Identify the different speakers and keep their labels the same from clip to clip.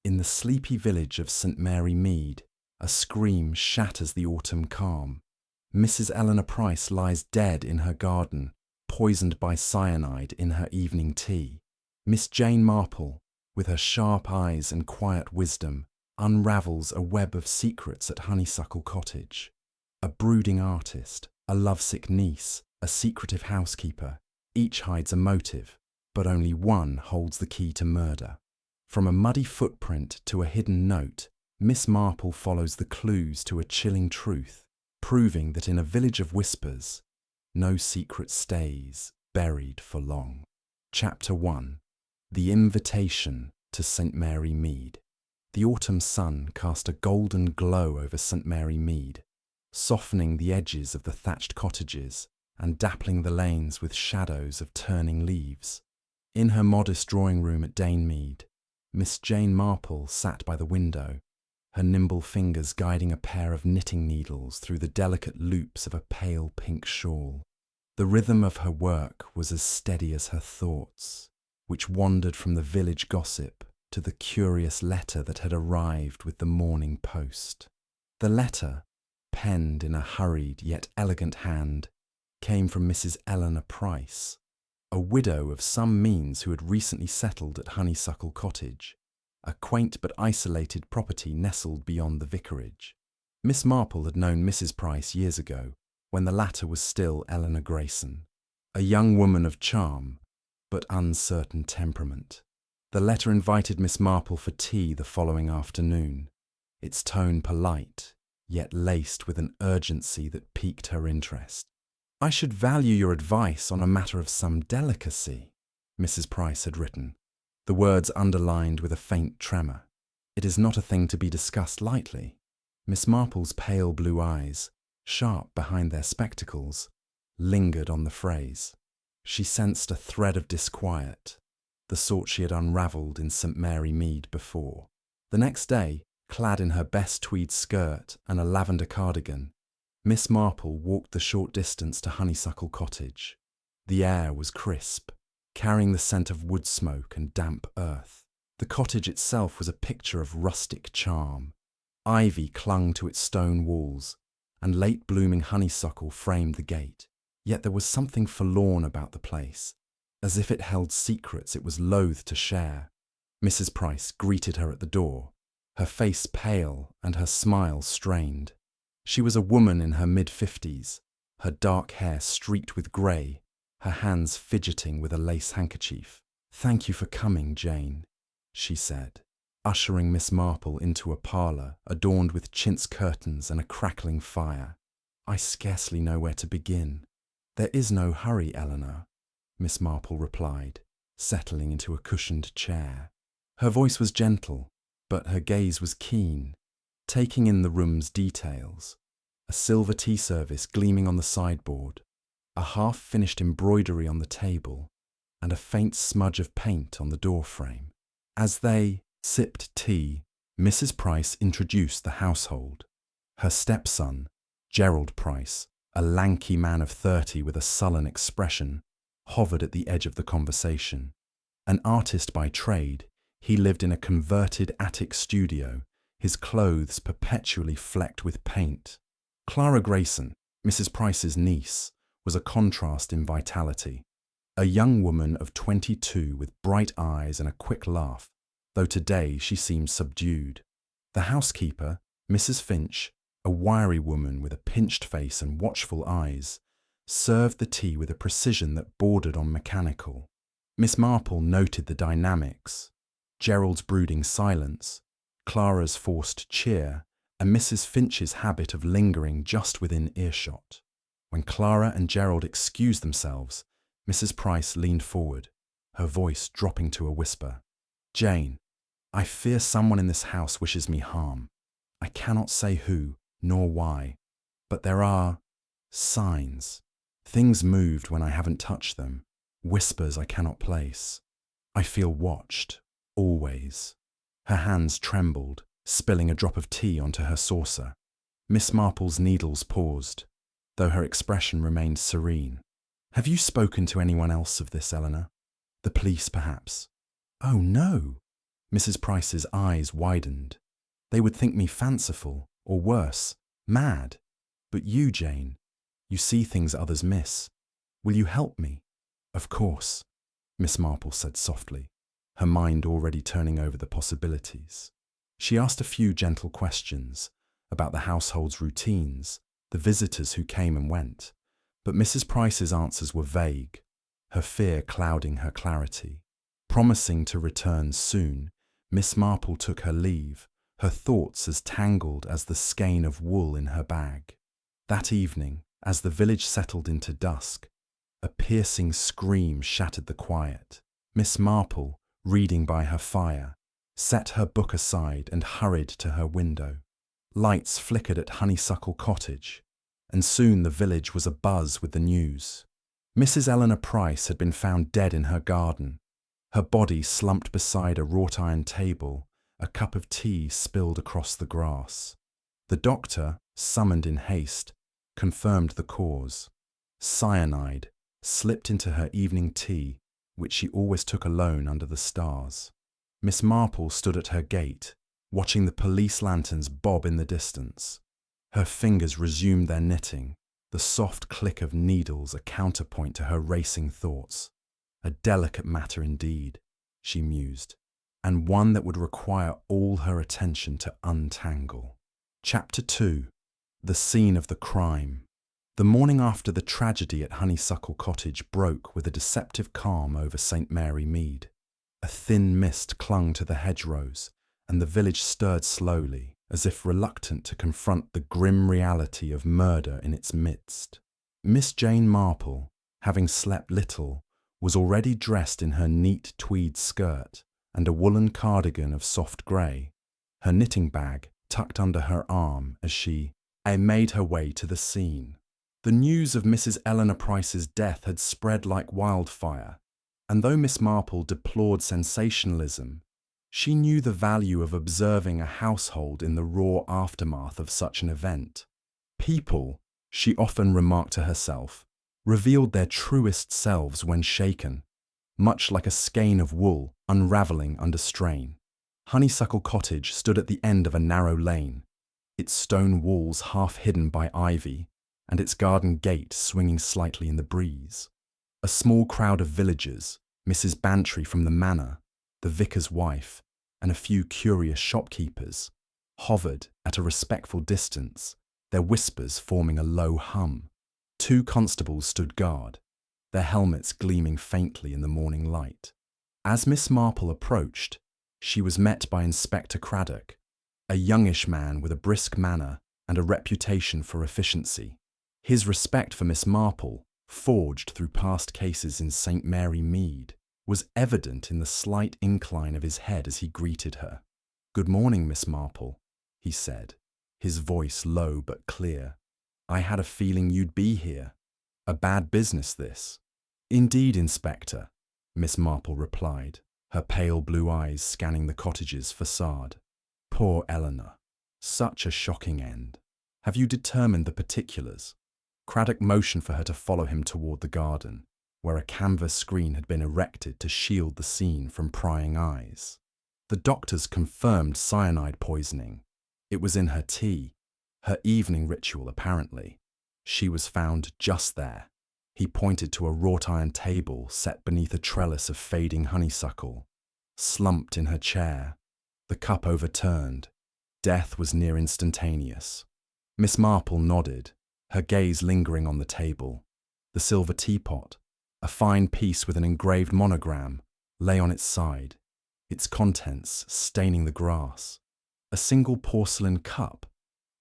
Speaker 1: In the sleepy village of St. Mary Mead, a scream shatters the autumn calm. Mrs. Eleanor Price lies dead in her garden, poisoned by cyanide in her evening tea. Miss Jane Marple, with her sharp eyes and quiet wisdom, unravels a web of secrets at Honeysuckle Cottage. A brooding artist, a lovesick niece, a secretive housekeeper, each hides a motive, but only one holds the key to murder. From a muddy footprint to a hidden note, Miss Marple follows the clues to a chilling truth, proving that in a village of whispers, no secret stays buried for long. Chapter 1. The Invitation to St. Mary Mead. The autumn sun cast a golden glow over St. Mary Mead, softening the edges of the thatched cottages and dappling the lanes with shadows of turning leaves. In her modest drawing room at Mead, Miss Jane Marple sat by the window, her nimble fingers guiding a pair of knitting needles through the delicate loops of a pale pink shawl. The rhythm of her work was as steady as her thoughts, which wandered from the village gossip to the curious letter that had arrived with the morning post. The letter, penned in a hurried yet elegant hand, came from Mrs. Eleanor Price, a widow of some means who had recently settled at Honeysuckle Cottage, a quaint but isolated property nestled beyond the vicarage. Miss Marple had known Mrs. Price years ago, when the latter was still Eleanor Grayson, a young woman of charm, but uncertain temperament. The letter invited Miss Marple for tea the following afternoon, its tone polite, yet laced with an urgency that piqued her interest. "I should value your advice on a matter of some delicacy," Mrs. Price had written, the words underlined with a faint tremor. "It is not a thing to be discussed lightly." Miss Marple's pale blue eyes, sharp behind their spectacles, lingered on the phrase. She sensed a thread of disquiet, the sort she had unravelled in St. Mary Mead before. The next day, clad in her best tweed skirt and a lavender cardigan, Miss Marple walked the short distance to Honeysuckle Cottage. The air was crisp, carrying the scent of wood smoke and damp earth. The cottage itself was a picture of rustic charm. Ivy clung to its stone walls, and late-blooming honeysuckle framed the gate. Yet there was something forlorn about the place, as if it held secrets it was loath to share. Mrs. Price greeted her at the door, her face pale and her smile strained. She was a woman in her mid-50s, her dark hair streaked with grey, her hands fidgeting with a lace handkerchief. "Thank you for coming, Jane," she said, ushering Miss Marple into a parlour adorned with chintz curtains and a crackling fire. "I scarcely know where to begin." "There is no hurry, Eleanor," Miss Marple replied, settling into a cushioned chair. Her voice was gentle, but her gaze was keen, taking in the room's details. A silver tea service gleaming on the sideboard, a half-finished embroidery on the table, and a faint smudge of paint on the door frame. As they sipped tea, Mrs. Price introduced the household. Her stepson, Gerald Price, a lanky man of 30 with a sullen expression, hovered at the edge of the conversation. An artist by trade, he lived in a converted attic studio, his clothes perpetually flecked with paint. Clara Grayson, Mrs. Price's niece, was a contrast in vitality. A young woman of 22 with bright eyes and a quick laugh, though today she seemed subdued. The housekeeper, Mrs. Finch, a wiry woman with a pinched face and watchful eyes, served the tea with a precision that bordered on mechanical. Miss Marple noted the dynamics: Gerald's brooding silence, Clara's forced cheer, and Mrs. Finch's habit of lingering just within earshot. When Clara and Gerald excused themselves, Mrs. Price leaned forward, her voice dropping to a whisper. "Jane, I fear someone in this house wishes me harm. I cannot say who, nor why, but there are signs. Things moved when I haven't touched them, whispers I cannot place. I feel watched, always." Her hands trembled, spilling a drop of tea onto her saucer. Miss Marple's needles paused, though her expression remained serene. "Have you spoken to anyone else of this, Eleanor? The police, perhaps?" "Oh, no," Mrs. Price's eyes widened. They would think me fanciful, or worse, mad. But you, Jane, you see things others miss. Will you help me? Of course, Miss Marple said softly, her mind already turning over the possibilities. She asked a few gentle questions about the household's routines, the visitors who came and went, but Mrs. Price's answers were vague, her fear clouding her clarity. Promising to return soon, Miss Marple took her leave, her thoughts as tangled as the skein of wool in her bag. That evening, as the village settled into dusk, a piercing scream shattered the quiet. Miss Marple, reading by her fire, set her book aside and hurried to her window. Lights flickered at Honeysuckle Cottage, and soon the village was abuzz with the news. Mrs. Eleanor Price had been found dead in her garden, her body slumped beside a wrought-iron table, a cup of tea spilled across the grass. The doctor, summoned in haste, confirmed the cause. Cyanide slipped into her evening tea, which she always took alone under the stars. Miss Marple stood at her gate, watching the police lanterns bob in the distance. Her fingers resumed their knitting, the soft click of needles a counterpoint to her racing thoughts. A delicate matter indeed, she mused, and one that would require all her attention to untangle. Chapter 2. The Scene of the Crime. The morning after the tragedy at Honeysuckle Cottage broke with a deceptive calm over St. Mary Mead. A thin mist clung to the hedgerows, and the village stirred slowly, as if reluctant to confront the grim reality of murder in its midst. Miss Jane Marple, having slept little, was already dressed in her neat tweed skirt and a woolen cardigan of soft grey, her knitting bag tucked under her arm as she made her way to the scene. The news of Mrs. Eleanor Price's death had spread like wildfire, and though Miss Marple deplored sensationalism, she knew the value of observing a household in the raw aftermath of such an event. People, she often remarked to herself, revealed their truest selves when shaken, much like a skein of wool unravelling under strain. Honeysuckle Cottage stood at the end of a narrow lane, its stone walls half hidden by ivy, and its garden gate swinging slightly in the breeze. A small crowd of villagers, Mrs. Bantry from the manor, the vicar's wife, and a few curious shopkeepers, hovered at a respectful distance, their whispers forming a low hum. 2 constables stood guard, their helmets gleaming faintly in the morning light. As Miss Marple approached, she was met by Inspector Craddock, a youngish man with a brisk manner and a reputation for efficiency. His respect for Miss Marple, forged through past cases in St. Mary Mead, was evident in the slight incline of his head as he greeted her. "Good morning, Miss Marple," he said, his voice low but clear. "I had a feeling you'd be here. A bad business, this." "Indeed, Inspector," Miss Marple replied, her pale blue eyes scanning the cottage's facade. "Poor Eleanor. Such a shocking end. Have you determined the particulars?" Craddock motioned for her to follow him toward the garden, where a canvas screen had been erected to shield the scene from prying eyes. The doctors confirmed cyanide poisoning. It was in her tea, her evening ritual apparently. She was found just there. He pointed to a wrought-iron table set beneath a trellis of fading honeysuckle. Slumped in her chair, the cup overturned. Death was near instantaneous. Miss Marple nodded, her gaze lingering on the table. The silver teapot, a fine piece with an engraved monogram, lay on its side, its contents staining the grass. A single porcelain cup,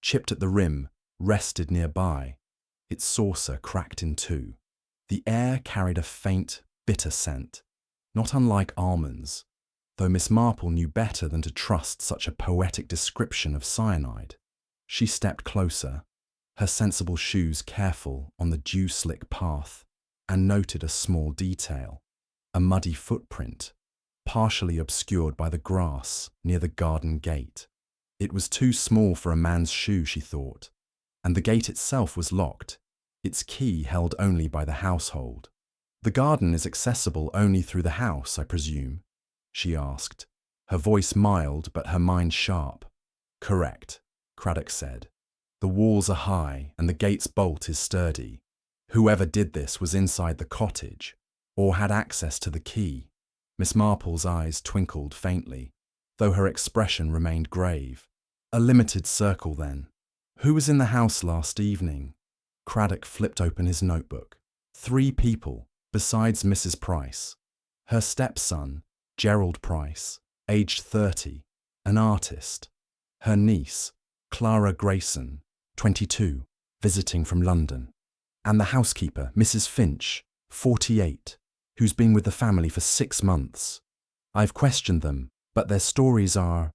Speaker 1: chipped at the rim, rested nearby, its saucer cracked in 2. The air carried a faint, bitter scent, not unlike almonds, though Miss Marple knew better than to trust such a poetic description of cyanide. She stepped closer, her sensible shoes careful on the dew-slick path, and noted a small detail, a muddy footprint, partially obscured by the grass near the garden gate. It was too small for a man's shoe, she thought, and the gate itself was locked, its key held only by the household. "The garden is accessible only through the house, I presume?" she asked, her voice mild but her mind sharp. "Correct," Craddock said. "The walls are high and the gate's bolt is sturdy. Whoever did this was inside the cottage, or had access to the key." Miss Marple's eyes twinkled faintly, though her expression remained grave. "A limited circle, then. Who was in the house last evening?" Craddock flipped open his notebook. 3 people, besides Mrs. Price. Her stepson, Gerald Price, aged 30, an artist. Her niece, Clara Grayson, 22, visiting from London. And the housekeeper, Mrs. Finch, 48, who's been with the family for 6 months. I've questioned them, but their stories are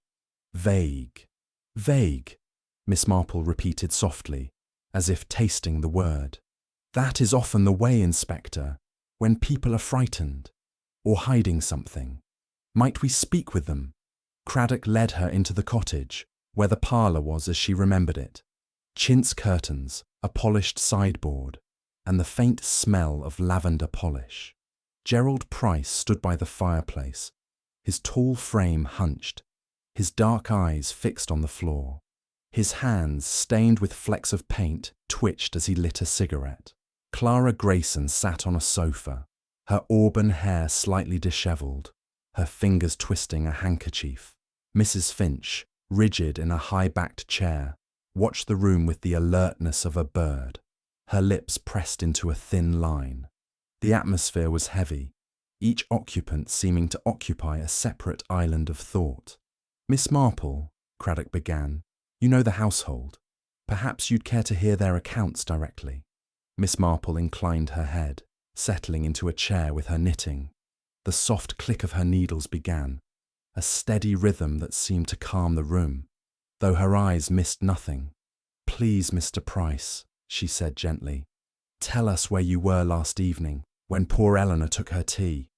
Speaker 1: vague. Vague, Miss Marple repeated softly, as if tasting the word. "That is often the way, Inspector, when people are frightened, or hiding something. Might we speak with them?" Craddock led her into the cottage, where the parlour was as she remembered it. Chintz curtains, a polished sideboard, and the faint smell of lavender polish. Gerald Price stood by the fireplace, his tall frame hunched, his dark eyes fixed on the floor. His hands, stained with flecks of paint, twitched as he lit a cigarette. Clara Grayson sat on a sofa, her auburn hair slightly dishevelled, her fingers twisting a handkerchief. Mrs. Finch, rigid in a high-backed chair, watched the room with the alertness of a bird, her lips pressed into a thin line. The atmosphere was heavy, each occupant seeming to occupy a separate island of thought. "Miss Marple," Craddock began, "you know the household. Perhaps you'd care to hear their accounts directly." Miss Marple inclined her head, settling into a chair with her knitting. The soft click of her needles began, a steady rhythm that seemed to calm the room, though her eyes missed nothing. "Please, Mr. Price," she said gently, "tell us where you were last evening, when poor Eleanor took her tea."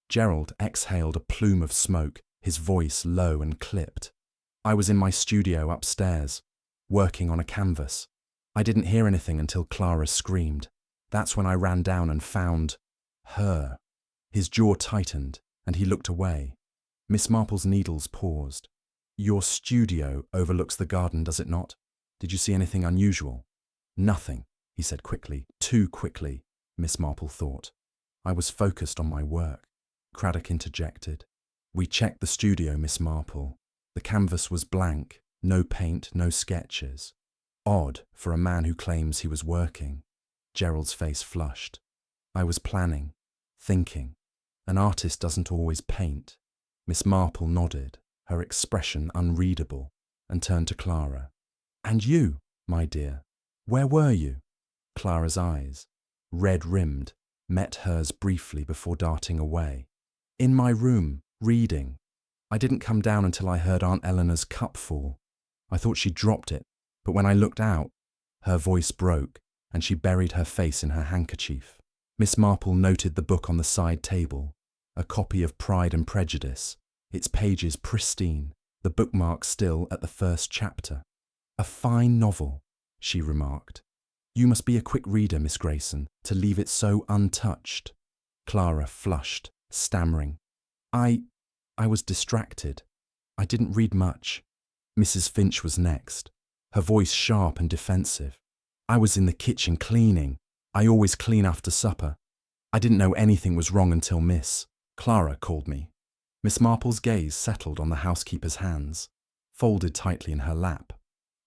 Speaker 1: Gerald exhaled a plume of smoke, his voice low and clipped. "I was in my studio upstairs, working on a canvas. I didn't hear anything until Clara screamed. That's when I ran down and found her." His jaw tightened, and he looked away. Miss Marple's needles paused. "Your studio overlooks the garden, does it not? Did you see anything unusual?" "Nothing," he said quickly. Too quickly, Miss Marple thought. "I was focused on my work." Craddock interjected. "We checked the studio, Miss Marple. The canvas was blank, no paint, no sketches. Odd for a man who claims he was working." Gerald's face flushed. "I was planning, thinking. An artist doesn't always paint." Miss Marple nodded, her expression unreadable, and turned to Clara. "And you, my dear, where were you?" Clara's eyes, red-rimmed, met hers briefly before darting away. "In my room, reading. I didn't come down until I heard Aunt Eleanor's cup fall. I thought she dropped it, but when I looked out," her voice broke, and she buried her face in her handkerchief. Miss Marple noted the book on the side table, a copy of Pride and Prejudice, its pages pristine, the bookmark still at the first chapter. "A fine novel," she remarked. "You must be a quick reader, Miss Grayson, to leave it so untouched." Clara flushed, stammering. I was distracted. I didn't read much." Mrs. Finch was next, her voice sharp and defensive. "I was in the kitchen cleaning. I always clean after supper. I didn't know anything was wrong until Miss Clara called me." Miss Marple's gaze settled on the housekeeper's hands, folded tightly in her lap.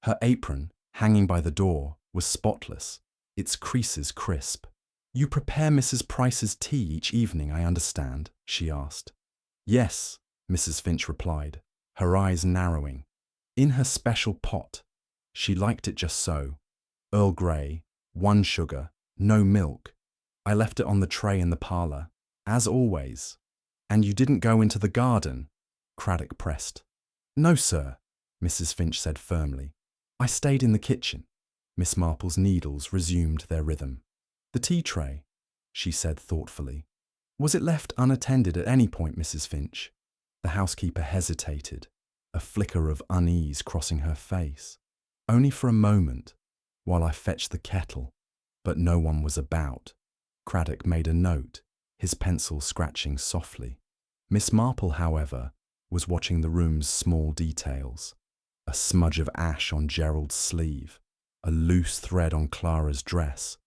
Speaker 1: Her apron, hanging by the door, was spotless, its creases crisp. "You prepare Mrs. Price's tea each evening, I understand?" she asked. "Yes," Mrs. Finch replied, her eyes narrowing. "In her special pot. She liked it just so. Earl Grey, 1 sugar, no milk. I left it on the tray in the parlour, as always." "And you didn't go into the garden?" Craddock pressed. "No, sir," Mrs. Finch said firmly. "I stayed in the kitchen." Miss Marple's needles resumed their rhythm. "The tea tray," she said thoughtfully. "Was it left unattended at any point, Mrs. Finch?" The housekeeper hesitated, a flicker of unease crossing her face. "Only for a moment, while I fetched the kettle, but no one was about." Craddock made a note, his pencil scratching softly. Miss Marple, however, was watching the room's small details. A smudge of ash on Gerald's sleeve, a loose thread on Clara's dress,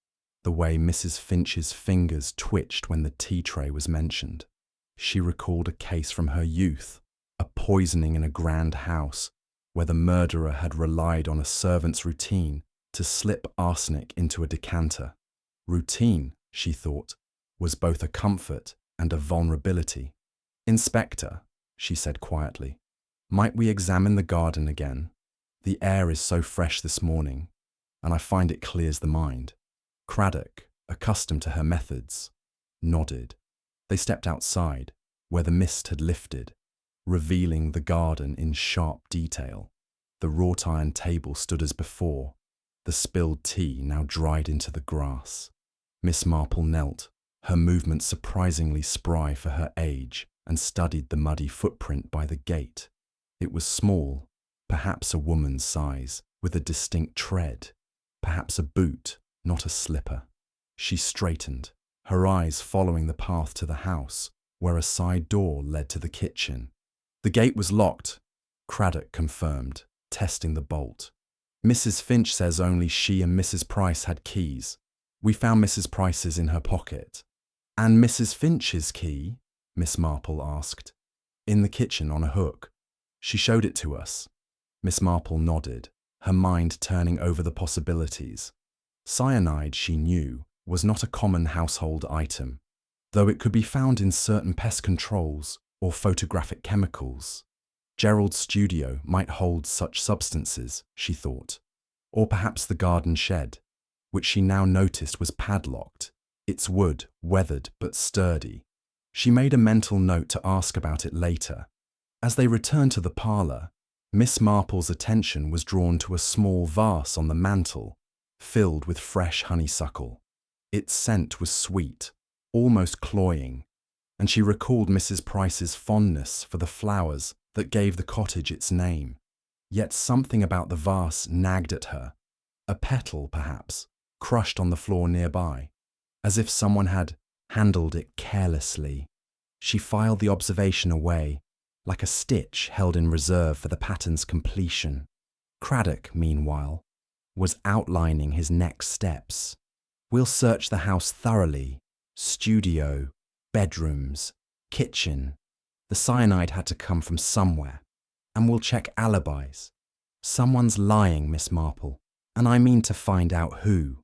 Speaker 1: the way Mrs. Finch's fingers twitched when the tea tray was mentioned. She recalled a case from her youth, a poisoning in a grand house, where the murderer had relied on a servant's routine to slip arsenic into a decanter. Routine, she thought, was both a comfort and a vulnerability. "Inspector," she said quietly, "might we examine the garden again? The air is so fresh this morning, and I find it clears the mind." Craddock, accustomed to her methods, nodded. They stepped outside, where the mist had lifted, revealing the garden in sharp detail. The wrought iron table stood as before, the spilled tea now dried into the grass. Miss Marple knelt, her movements surprisingly spry for her age, and studied the muddy footprint by the gate. It was small, perhaps a woman's size, with a distinct tread, perhaps a boot, not a slipper. She straightened, her eyes following the path to the house, where a side door led to the kitchen. "The gate was locked," Craddock confirmed, testing the bolt. "Mrs. Finch says only she and Mrs. Price had keys. We found Mrs. Price's in her pocket." "And Mrs. Finch's key?" Miss Marple asked. "In the kitchen on a hook. She showed it to us." Miss Marple nodded, her mind turning over the possibilities. Cyanide, she knew, was not a common household item, though it could be found in certain pest controls or photographic chemicals. Gerald's studio might hold such substances, she thought, or perhaps the garden shed, which she now noticed was padlocked, its wood weathered but sturdy. She made a mental note to ask about it later. As they returned to the parlour, Miss Marple's attention was drawn to a small vase on the mantel, filled with fresh honeysuckle. Its scent was sweet, almost cloying, and she recalled Mrs. Price's fondness for the flowers that gave the cottage its name. Yet something about the vase nagged at her, a petal, perhaps, crushed on the floor nearby, as if someone had handled it carelessly. She filed the observation away, like a stitch held in reserve for the pattern's completion. Craddock, meanwhile, was outlining his next steps. "We'll search the house thoroughly. Studio, bedrooms, kitchen. The cyanide had to come from somewhere. And we'll check alibis. Someone's lying, Miss Marple, and I mean to find out who."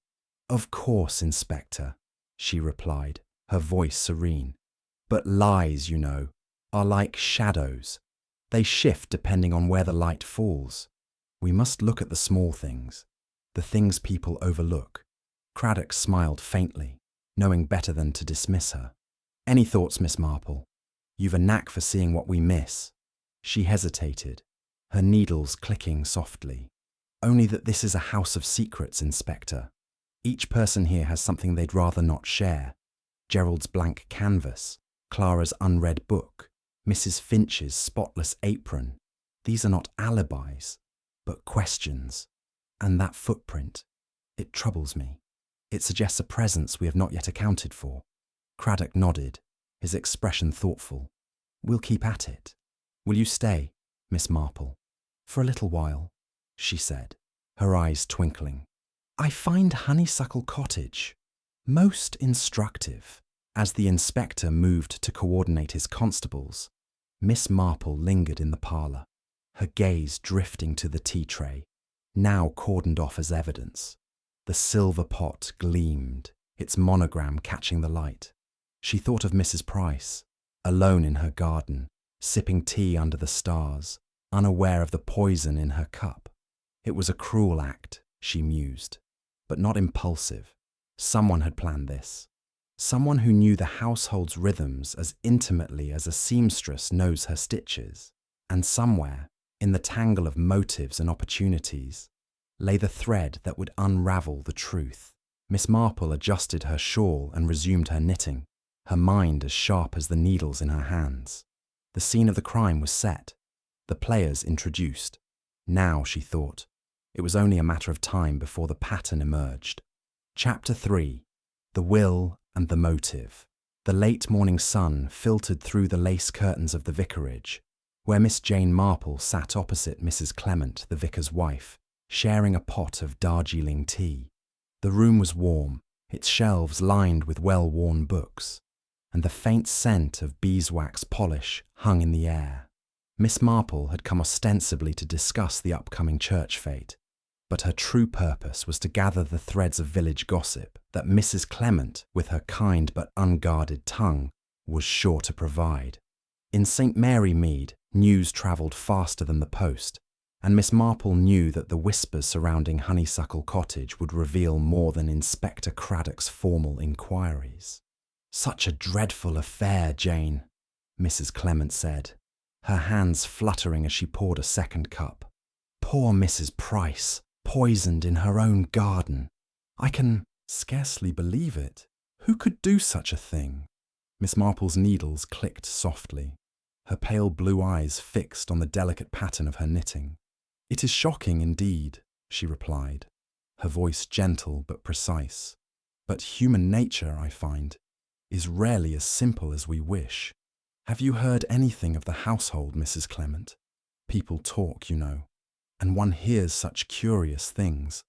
Speaker 1: "Of course, Inspector," she replied, her voice serene. "But lies, you know, are like shadows. They shift depending on where the light falls. We must look at the small things, the things people overlook." Craddock smiled faintly, knowing better than to dismiss her. "Any thoughts, Miss Marple? You've a knack for seeing what we miss." She hesitated, her needles clicking softly. "Only that this is a house of secrets, Inspector. Each person here has something they'd rather not share. Gerald's blank canvas, Clara's unread book, Mrs. Finch's spotless apron. These are not alibis, but questions. And that footprint, it troubles me. It suggests a presence we have not yet accounted for." Craddock nodded, his expression thoughtful. "We'll keep at it. Will you stay, Miss Marple?" "For a little while," she said, her eyes twinkling. "I find Honeysuckle Cottage most instructive." As the inspector moved to coordinate his constables, Miss Marple lingered in the parlour, her gaze drifting to the tea tray, now cordoned off as evidence. The silver pot gleamed, its monogram catching the light. She thought of Mrs. Price, alone in her garden, sipping tea under the stars, unaware of the poison in her cup. It was a cruel act, she mused, but not impulsive. Someone had planned this. Someone who knew the household's rhythms as intimately as a seamstress knows her stitches. And somewhere, in the tangle of motives and opportunities, lay the thread that would unravel the truth. Miss Marple adjusted her shawl and resumed her knitting, her mind as sharp as the needles in her hands. The scene of the crime was set, the players introduced. Now, she thought, it was only a matter of time before the pattern emerged. Chapter 3. The Will and the Motive. The late morning sun filtered through the lace curtains of the vicarage, where Miss Jane Marple sat opposite Mrs. Clement, the vicar's wife, sharing a pot of Darjeeling tea. The room was warm, its shelves lined with well-worn books, and the faint scent of beeswax polish hung in the air. Miss Marple had come ostensibly to discuss the upcoming church fete, but her true purpose was to gather the threads of village gossip that Mrs. Clement, with her kind but unguarded tongue, was sure to provide. In St. Mary Mead, news travelled faster than the post, and Miss Marple knew that the whispers surrounding Honeysuckle Cottage would reveal more than Inspector Craddock's formal inquiries. "Such a dreadful affair, Jane," Mrs. Clement said, her hands fluttering as she poured a second cup. "Poor Mrs. Price, poisoned in her own garden. I can scarcely believe it. Who could do such a thing?" Miss Marple's needles clicked softly, her pale blue eyes fixed on the delicate pattern of her knitting. "It is shocking indeed," she replied, her voice gentle but precise. "But human nature, I find, is rarely as simple as we wish. Have you heard anything of the household, Mrs. Clement? People talk, you know, and one hears such curious things."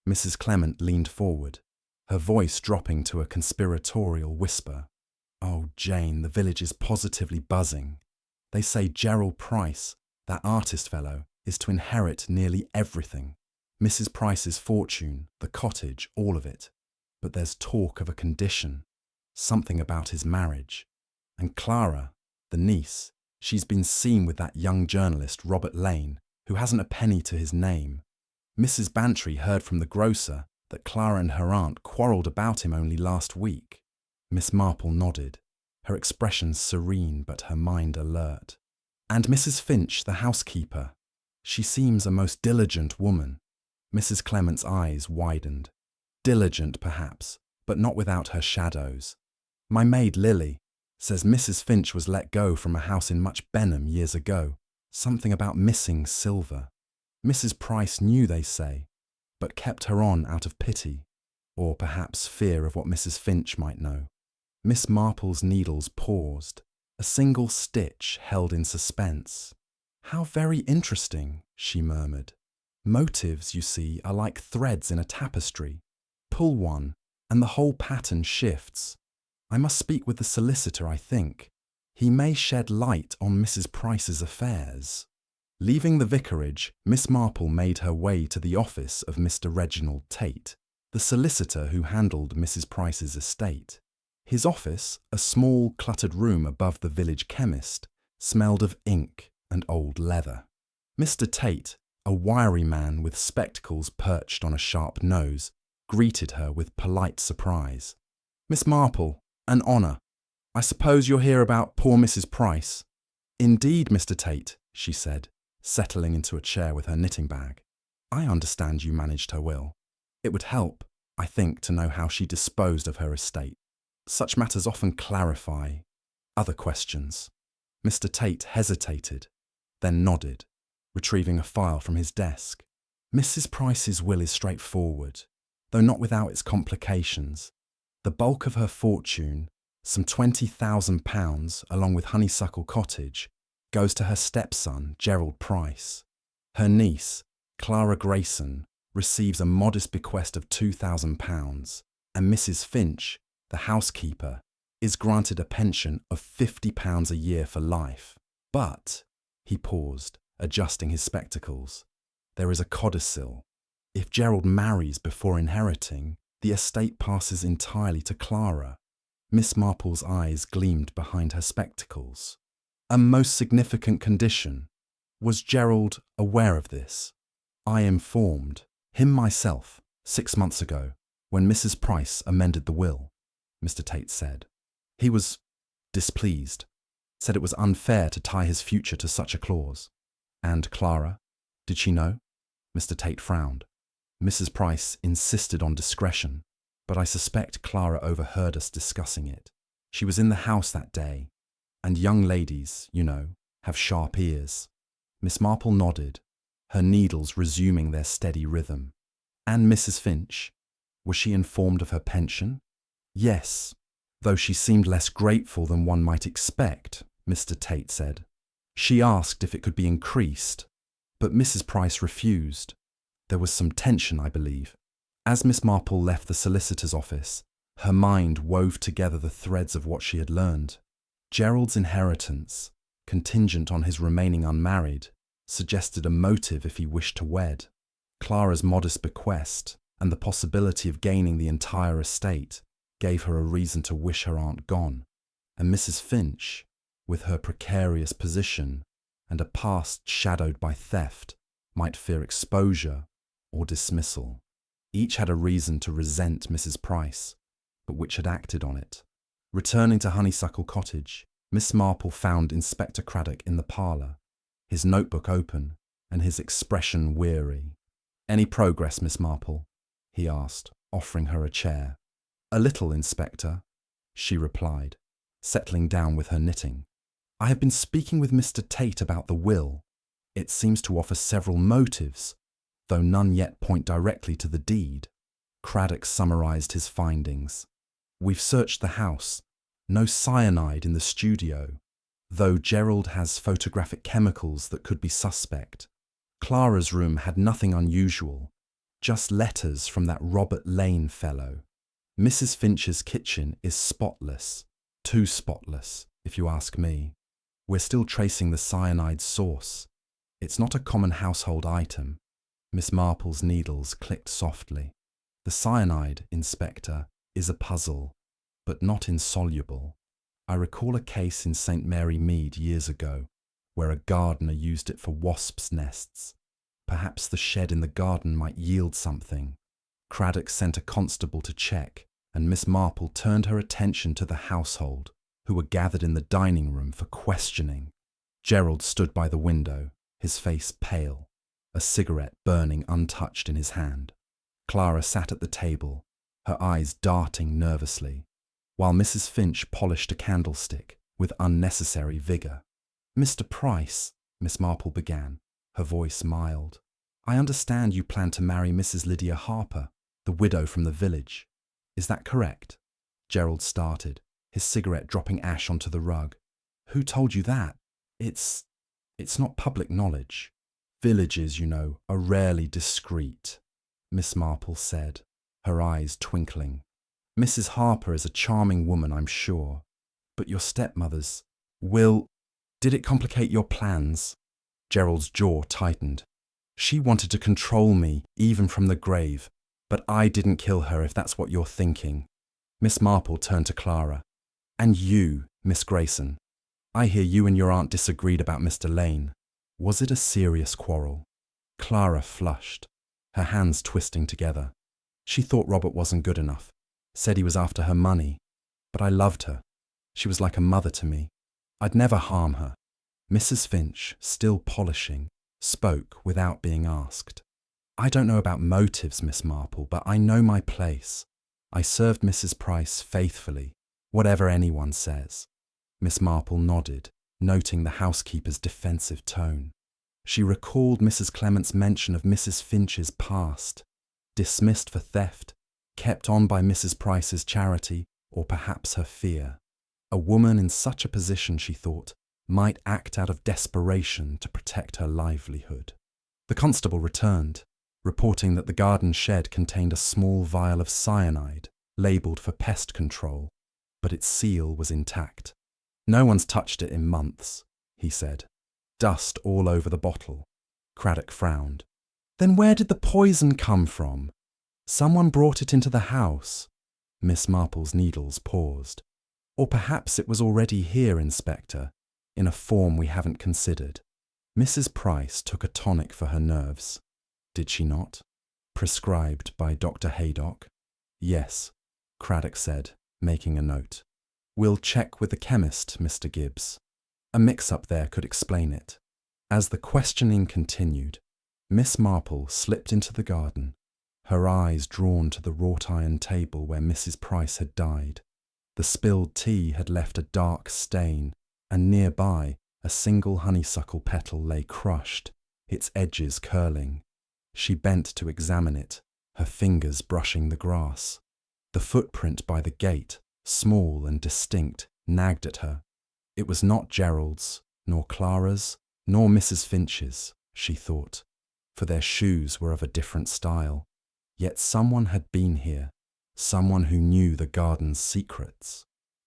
Speaker 1: Mrs. Clement leaned forward, her voice dropping to a conspiratorial whisper. "Oh, Jane, the village is positively buzzing. They say Gerald Price, that artist fellow, is to inherit nearly everything. Mrs. Price's fortune, the cottage, all of it. But there's talk of a condition, something about his marriage. And Clara, the niece, she's been seen with that young journalist, Robert Lane, who hasn't a penny to his name. Mrs. Bantry heard from the grocer that Clara and her aunt quarrelled about him only last week." Miss Marple nodded, her expression serene but her mind alert. "And Mrs. Finch, the housekeeper. She seems a most diligent woman." Mrs. Clement's eyes widened. "Diligent, perhaps, but not without her shadows. My maid Lily says Mrs. Finch was let go from a house in Much Benham years ago. Something about missing silver. Mrs. Price knew, they say, but kept her on out of pity, or perhaps fear of what Mrs. Finch might know." Miss Marple's needles paused, a single stitch held in suspense. "How very interesting," she murmured. "Motives, you see, are like threads in a tapestry. Pull one, and the whole pattern shifts. I must speak with the solicitor, I think. He may shed light on Mrs. Price's affairs." Leaving the vicarage, Miss Marple made her way to the office of Mr. Reginald Tate, the solicitor who handled Mrs. Price's estate. His office, a small, cluttered room above the village chemist, smelled of ink and old leather. Mr. Tate, a wiry man with spectacles perched on a sharp nose, greeted her with polite surprise. "Miss Marple, an honour. I suppose you're here about poor Mrs. Price?" "Indeed, Mr. Tate," she said, settling into a chair with her knitting bag. "I understand you managed her will. It would help, I think, to know how she disposed of her estate. Such matters often clarify other questions." Mr. Tate hesitated, then nodded, retrieving a file from his desk. "Mrs. Price's will is straightforward, though not without its complications. The bulk of her fortune, some £20,000, along with Honeysuckle Cottage, goes to her stepson, Gerald Price. Her niece, Clara Grayson, receives a modest bequest of £2,000, and Mrs. Finch, the housekeeper, is granted a pension of £50 a year for life. But," he paused, adjusting his spectacles, "there is a codicil. If Gerald marries before inheriting, the estate passes entirely to Clara." Miss Marple's eyes gleamed behind her spectacles. "A most significant condition. Was Gerald aware of this?" "I informed him myself 6 months ago, when Mrs. Price amended the will," Mr. Tate said. "He was displeased, said it was unfair to tie his future to such a clause." "And Clara? Did she know?" Mr. Tate frowned. "Mrs. Price insisted on discretion, but I suspect Clara overheard us discussing it. She was in the house that day, and young ladies, you know, have sharp ears." Miss Marple nodded, her needles resuming their steady rhythm. "And Mrs. Finch? Was she informed of her pension?" "Yes, though she seemed less grateful than one might expect," Mr. Tate said. She asked if it could be increased, but Mrs. Price refused. There was some tension, I believe. As Miss Marple left the solicitor's office, her mind wove together the threads of what she had learned. Gerald's inheritance, contingent on his remaining unmarried, suggested a motive if he wished to wed. Clara's modest bequest and the possibility of gaining the entire estate gave her a reason to wish her aunt gone. And Mrs. Finch, with her precarious position and a past shadowed by theft, might fear exposure or dismissal. Each had a reason to resent Mrs. Price, but which had acted on it. Returning to Honeysuckle Cottage, Miss Marple found Inspector Craddock in the parlour, his notebook open and his expression weary. "Any progress, Miss Marple?" he asked, offering her a chair. "A little, Inspector," she replied, settling down with her knitting. "I have been speaking with Mr. Tate about the will. It seems to offer several motives, though none yet point directly to the deed." Craddock summarised his findings. "We've searched the house. No cyanide in the studio, though Gerald has photographic chemicals that could be suspect. Clara's room had nothing unusual, just letters from that Robert Lane fellow. Mrs. Finch's kitchen is spotless, too spotless, if you ask me. We're still tracing the cyanide source. It's not a common household item." Miss Marple's needles clicked softly. "The cyanide, Inspector, is a puzzle, but not insoluble. I recall a case in St. Mary Mead years ago, where a gardener used it for wasps' nests. Perhaps the shed in the garden might yield something." Craddock sent a constable to check, and Miss Marple turned her attention to the household, who were gathered in the dining room for questioning. Gerald stood by the window, his face pale, a cigarette burning untouched in his hand. Clara sat at the table, her eyes darting nervously, while Mrs. Finch polished a candlestick with unnecessary vigour. "Mr. Price," Miss Marple began, her voice mild, "I understand you plan to marry Mrs. Lydia Harper, the widow from the village. Is that correct?" Gerald started, his cigarette dropping ash onto the rug. "Who told you that? It's not public knowledge. Villages, you know, are rarely discreet," Miss Marple said, her eyes twinkling. "Mrs. Harper is a charming woman, I'm sure. But your stepmother's did it complicate your plans?" Gerald's jaw tightened. "She wanted to control me, even from the grave, but I didn't kill her, if that's what you're thinking." Miss Marple turned to Clara. "And you, Miss Grayson. I hear you and your aunt disagreed about Mr. Lane. Was it a serious quarrel?" Clara flushed, her hands twisting together. She thought Robert wasn't good enough, said he was after her money. But I loved her. She was like a mother to me. I'd never harm her. Mrs. Finch, still polishing, spoke without being asked. "I don't know about motives, Miss Marple, but I know my place. I served Mrs. Price faithfully, whatever anyone says." Miss Marple nodded, noting the housekeeper's defensive tone. She recalled Mrs. Clement's mention of Mrs. Finch's past, dismissed for theft, kept on by Mrs. Price's charity, or perhaps her fear. A woman in such a position, she thought, might act out of desperation to protect her livelihood. The constable returned, reporting that the garden shed contained a small vial of cyanide, labelled for pest control, but its seal was intact. "No one's touched it in months," he said. "Dust all over the bottle." Craddock frowned. "Then where did the poison come from? Someone brought it into the house." Miss Marple's needles paused. "Or perhaps it was already here, Inspector, in a form we haven't considered." Mrs. Price took a tonic for her nerves. Did she not? Prescribed by Dr. Haydock? "Yes," Craddock said, making a note. "We'll check with the chemist, Mr. Gibbs. A mix-up there could explain it." As the questioning continued, Miss Marple slipped into the garden, her eyes drawn to the wrought-iron table where Mrs. Price had died. The spilled tea had left a dark stain, and nearby a single honeysuckle petal lay crushed, its edges curling. She bent to examine it, her fingers brushing the grass. The footprint by the gate, small and distinct, nagged at her. It was not Gerald's, nor Clara's, nor Mrs. Finch's, she thought, for their shoes were of a different style. Yet someone had been here, someone who knew the garden's secrets.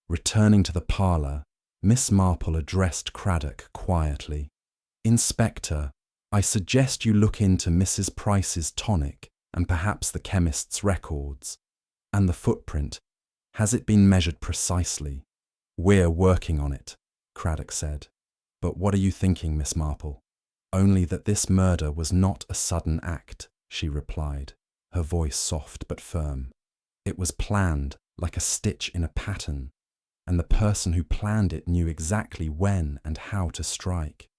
Speaker 1: Returning to the parlour, Miss Marple addressed Craddock quietly. "Inspector, I suggest you look into Mrs. Price's tonic and perhaps the chemist's records. And the footprint, has it been measured precisely?" "We're working on it," Craddock said. "But what are you thinking, Miss Marple?" "Only that this murder was not a sudden act," she replied, her voice soft but firm. "It was planned, like a stitch in a pattern, and the person who planned it knew exactly when and how to strike.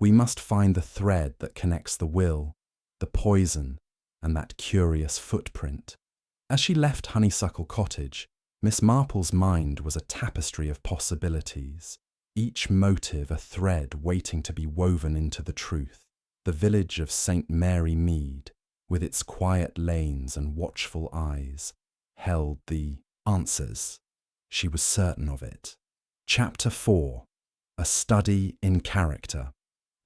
Speaker 1: We must find the thread that connects the will, the poison, and that curious footprint." As she left Honeysuckle Cottage, Miss Marple's mind was a tapestry of possibilities, each motive a thread waiting to be woven into the truth. The village of St. Mary Mead, with its quiet lanes and watchful eyes, held the answers. She was certain of it. Chapter 4. A Study in Character.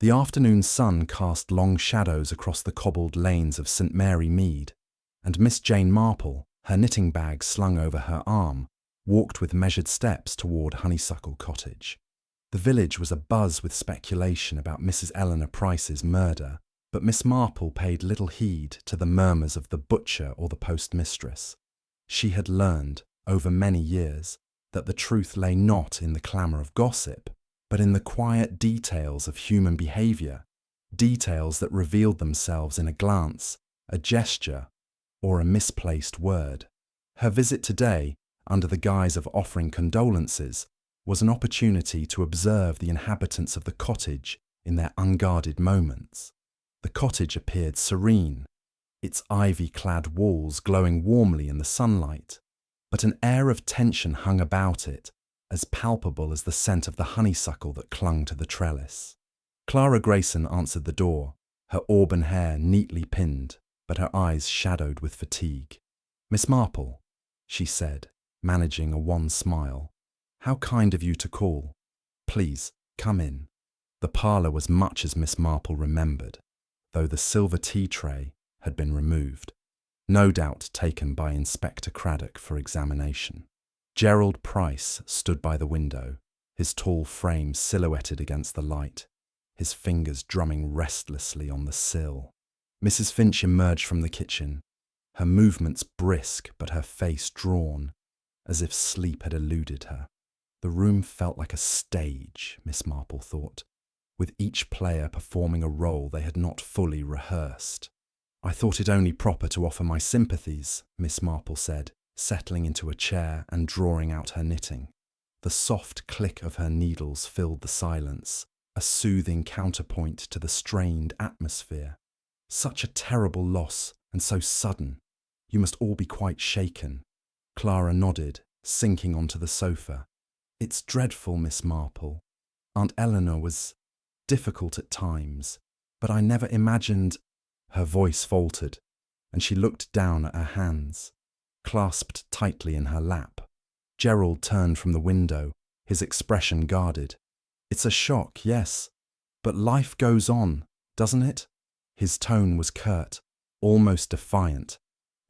Speaker 1: The afternoon sun cast long shadows across the cobbled lanes of St. Mary Mead, and Miss Jane Marple, her knitting bag slung over her arm, walked with measured steps toward Honeysuckle Cottage. The village was abuzz with speculation about Mrs. Eleanor Price's murder, but Miss Marple paid little heed to the murmurs of the butcher or the postmistress. She had learned, over many years, that the truth lay not in the clamour of gossip, but in the quiet details of human behaviour, details that revealed themselves in a glance, a gesture, or a misplaced word. Her visit today, under the guise of offering condolences, was an opportunity to observe the inhabitants of the cottage in their unguarded moments. The cottage appeared serene, its ivy-clad walls glowing warmly in the sunlight, but an air of tension hung about it, as palpable as the scent of the honeysuckle that clung to the trellis. Clara Grayson answered the door, her auburn hair neatly pinned, but her eyes shadowed with fatigue. "Miss Marple," she said, managing a wan smile, "how kind of you to call. Please, come in." The parlour was much as Miss Marple remembered, though the silver tea tray had been removed, no doubt taken by Inspector Craddock for examination. Gerald Price stood by the window, his tall frame silhouetted against the light, his fingers drumming restlessly on the sill. Mrs. Finch emerged from the kitchen, her movements brisk but her face drawn, as if sleep had eluded her. The room felt like a stage, Miss Marple thought, with each player performing a role they had not fully rehearsed. "I thought it only proper to offer my sympathies," Miss Marple said, settling into a chair and drawing out her knitting. The soft click of her needles filled the silence, a soothing counterpoint to the strained atmosphere. "Such a terrible loss, and so sudden. You must all be quite shaken." Clara nodded, sinking onto the sofa. "It's dreadful, Miss Marple. Aunt Eleanor was difficult at times, but I never imagined—" Her voice faltered, and she looked down at her hands, clasped tightly in her lap. Gerald turned from the window, his expression guarded. "It's a shock, yes, but life goes on, doesn't it?" His tone was curt, almost defiant,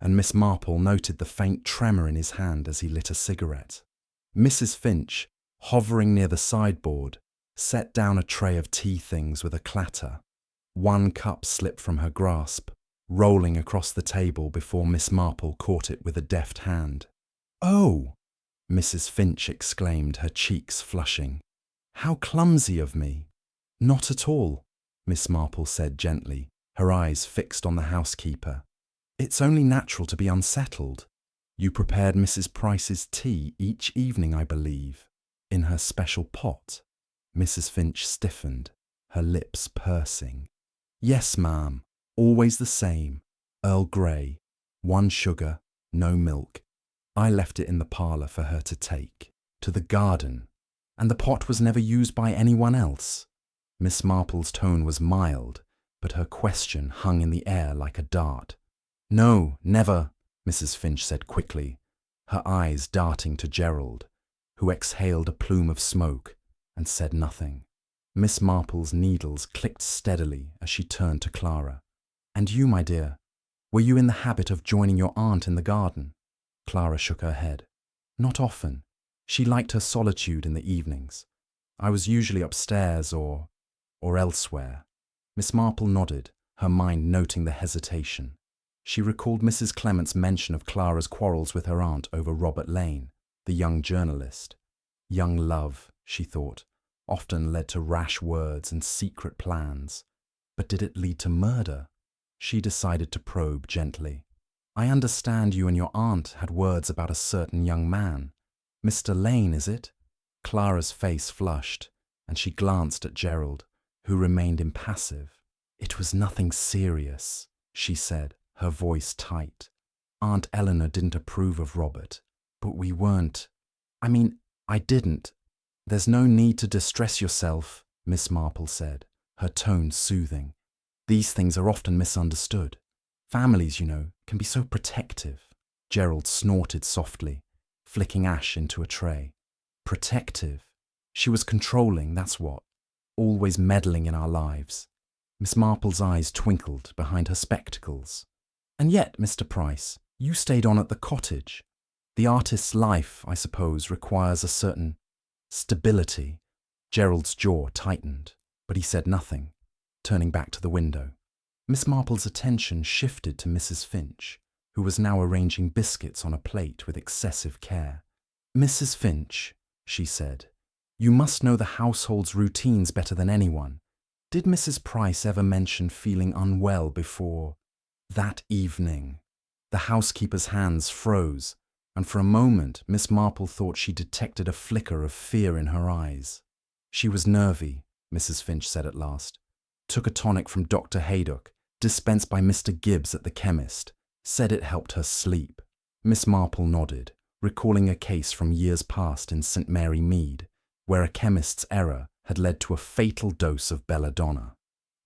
Speaker 1: and Miss Marple noted the faint tremor in his hand as he lit a cigarette. Mrs. Finch, hovering near the sideboard, set down a tray of tea things with a clatter. One cup slipped from her grasp, rolling across the table before Miss Marple caught it with a deft hand. "Oh!" Mrs. Finch exclaimed, her cheeks flushing. "How clumsy of me!" "Not at all," Miss Marple said gently, her eyes fixed on the housekeeper. "It's only natural to be unsettled. You prepared Mrs. Price's tea each evening, I believe, in her special pot." Mrs. Finch stiffened, her lips pursing. "Yes, ma'am, always the same, Earl Grey, 1 sugar, no milk. I left it in the parlour for her to take to the garden. And the pot was never used by anyone else?" Miss Marple's tone was mild, but her question hung in the air like a dart. "No, never," Mrs. Finch said quickly, her eyes darting to Gerald, who exhaled a plume of smoke and said nothing. Miss Marple's needles clicked steadily as she turned to Clara. "And you, my dear, were you in the habit of joining your aunt in the garden?" Clara shook her head. "Not often. She liked her solitude in the evenings. I was usually upstairs or elsewhere." Miss Marple nodded, her mind noting the hesitation. She recalled Mrs. Clement's mention of Clara's quarrels with her aunt over Robert Lane, the young journalist. Young love, she thought, often led to rash words and secret plans. But did it lead to murder? She decided to probe gently. "I understand you and your aunt had words about a certain young man. Mr. Lane, is it?" Clara's face flushed, and she glanced at Gerald, who remained impassive. "It was nothing serious," she said, her voice tight. "Aunt Eleanor didn't approve of Robert, but we weren't. I didn't." "There's no need to distress yourself," Miss Marple said, her tone soothing. "These things are often misunderstood. Families, you know, can be so protective." Gerald snorted softly, flicking ash into a tray. Protective. She was controlling, that's what. Always meddling in our lives. Miss Marple's eyes twinkled behind her spectacles. "And yet, Mr. Price, you stayed on at the cottage. The artist's life, I suppose, requires a certain stability." Gerald's jaw tightened, but he said nothing, turning back to the window. Miss Marple's attention shifted to Mrs. Finch, who was now arranging biscuits on a plate with excessive care. "Mrs. Finch," she said, "you must know the household's routines better than anyone. Did Mrs. Price ever mention feeling unwell before that evening?" The housekeeper's hands froze, and for a moment Miss Marple thought she detected a flicker of fear in her eyes. "She was nervy," Mrs. Finch said at last. "Took a tonic from Dr. Haydock, dispensed by Mr. Gibbs at the chemist. Said it helped her sleep." Miss Marple nodded, recalling a case from years past in St. Mary Mead, where a chemist's error had led to a fatal dose of belladonna.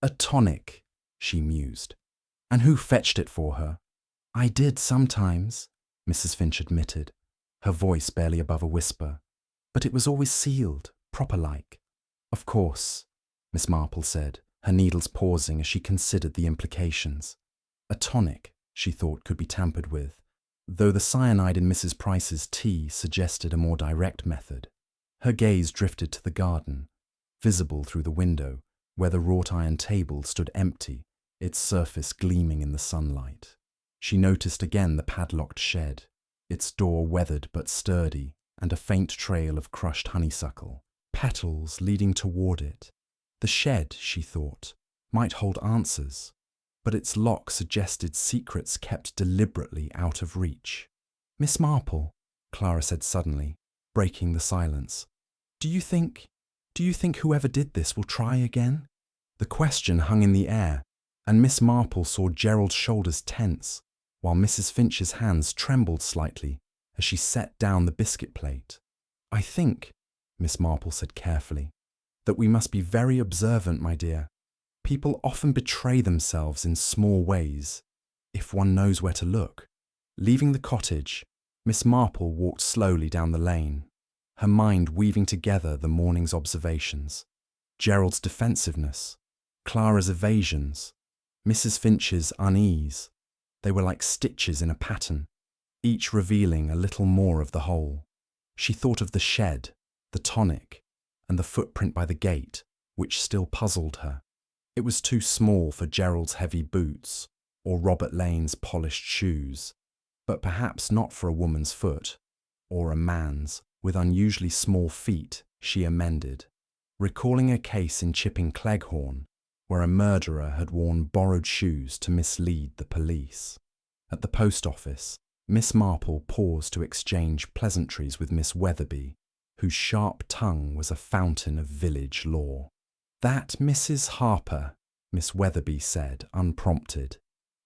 Speaker 1: "A tonic," she mused. "And who fetched it for her?" "I did sometimes," Mrs. Finch admitted, her voice barely above a whisper. "But it was always sealed, proper-like." "Of course," Miss Marple said, her needles pausing as she considered the implications. A tonic, she thought, could be tampered with, though the cyanide in Mrs. Price's tea suggested a more direct method. Her gaze drifted to the garden, visible through the window, where the wrought-iron table stood empty, its surface gleaming in the sunlight. She noticed again the padlocked shed, its door weathered but sturdy, and a faint trail of crushed honeysuckle, petals leading toward it. The shed, she thought, might hold answers, but its lock suggested secrets kept deliberately out of reach. "Miss Marple," Clara said suddenly, breaking the silence, Do you think whoever did this will try again?" The question hung in the air, and Miss Marple saw Gerald's shoulders tense, while Mrs. Finch's hands trembled slightly as she set down the biscuit plate. "I think," Miss Marple said carefully, "that we must be very observant, my dear. People often betray themselves in small ways, if one knows where to look." Leaving the cottage, Miss Marple walked slowly down the lane, her mind weaving together the morning's observations. Gerald's defensiveness, Clara's evasions, Mrs. Finch's unease. They were like stitches in a pattern, each revealing a little more of the whole. She thought of the shed, the tonic, and the footprint by the gate, which still puzzled her. It was too small for Gerald's heavy boots or Robert Lane's polished shoes, but perhaps not for a woman's foot, or a man's, with unusually small feet, she amended, recalling a case in Chipping Cleghorn, where a murderer had worn borrowed shoes to mislead the police. At the post office, Miss Marple paused to exchange pleasantries with Miss Weatherby, whose sharp tongue was a fountain of village lore. "That Mrs. Harper," Miss Weatherby said, unprompted.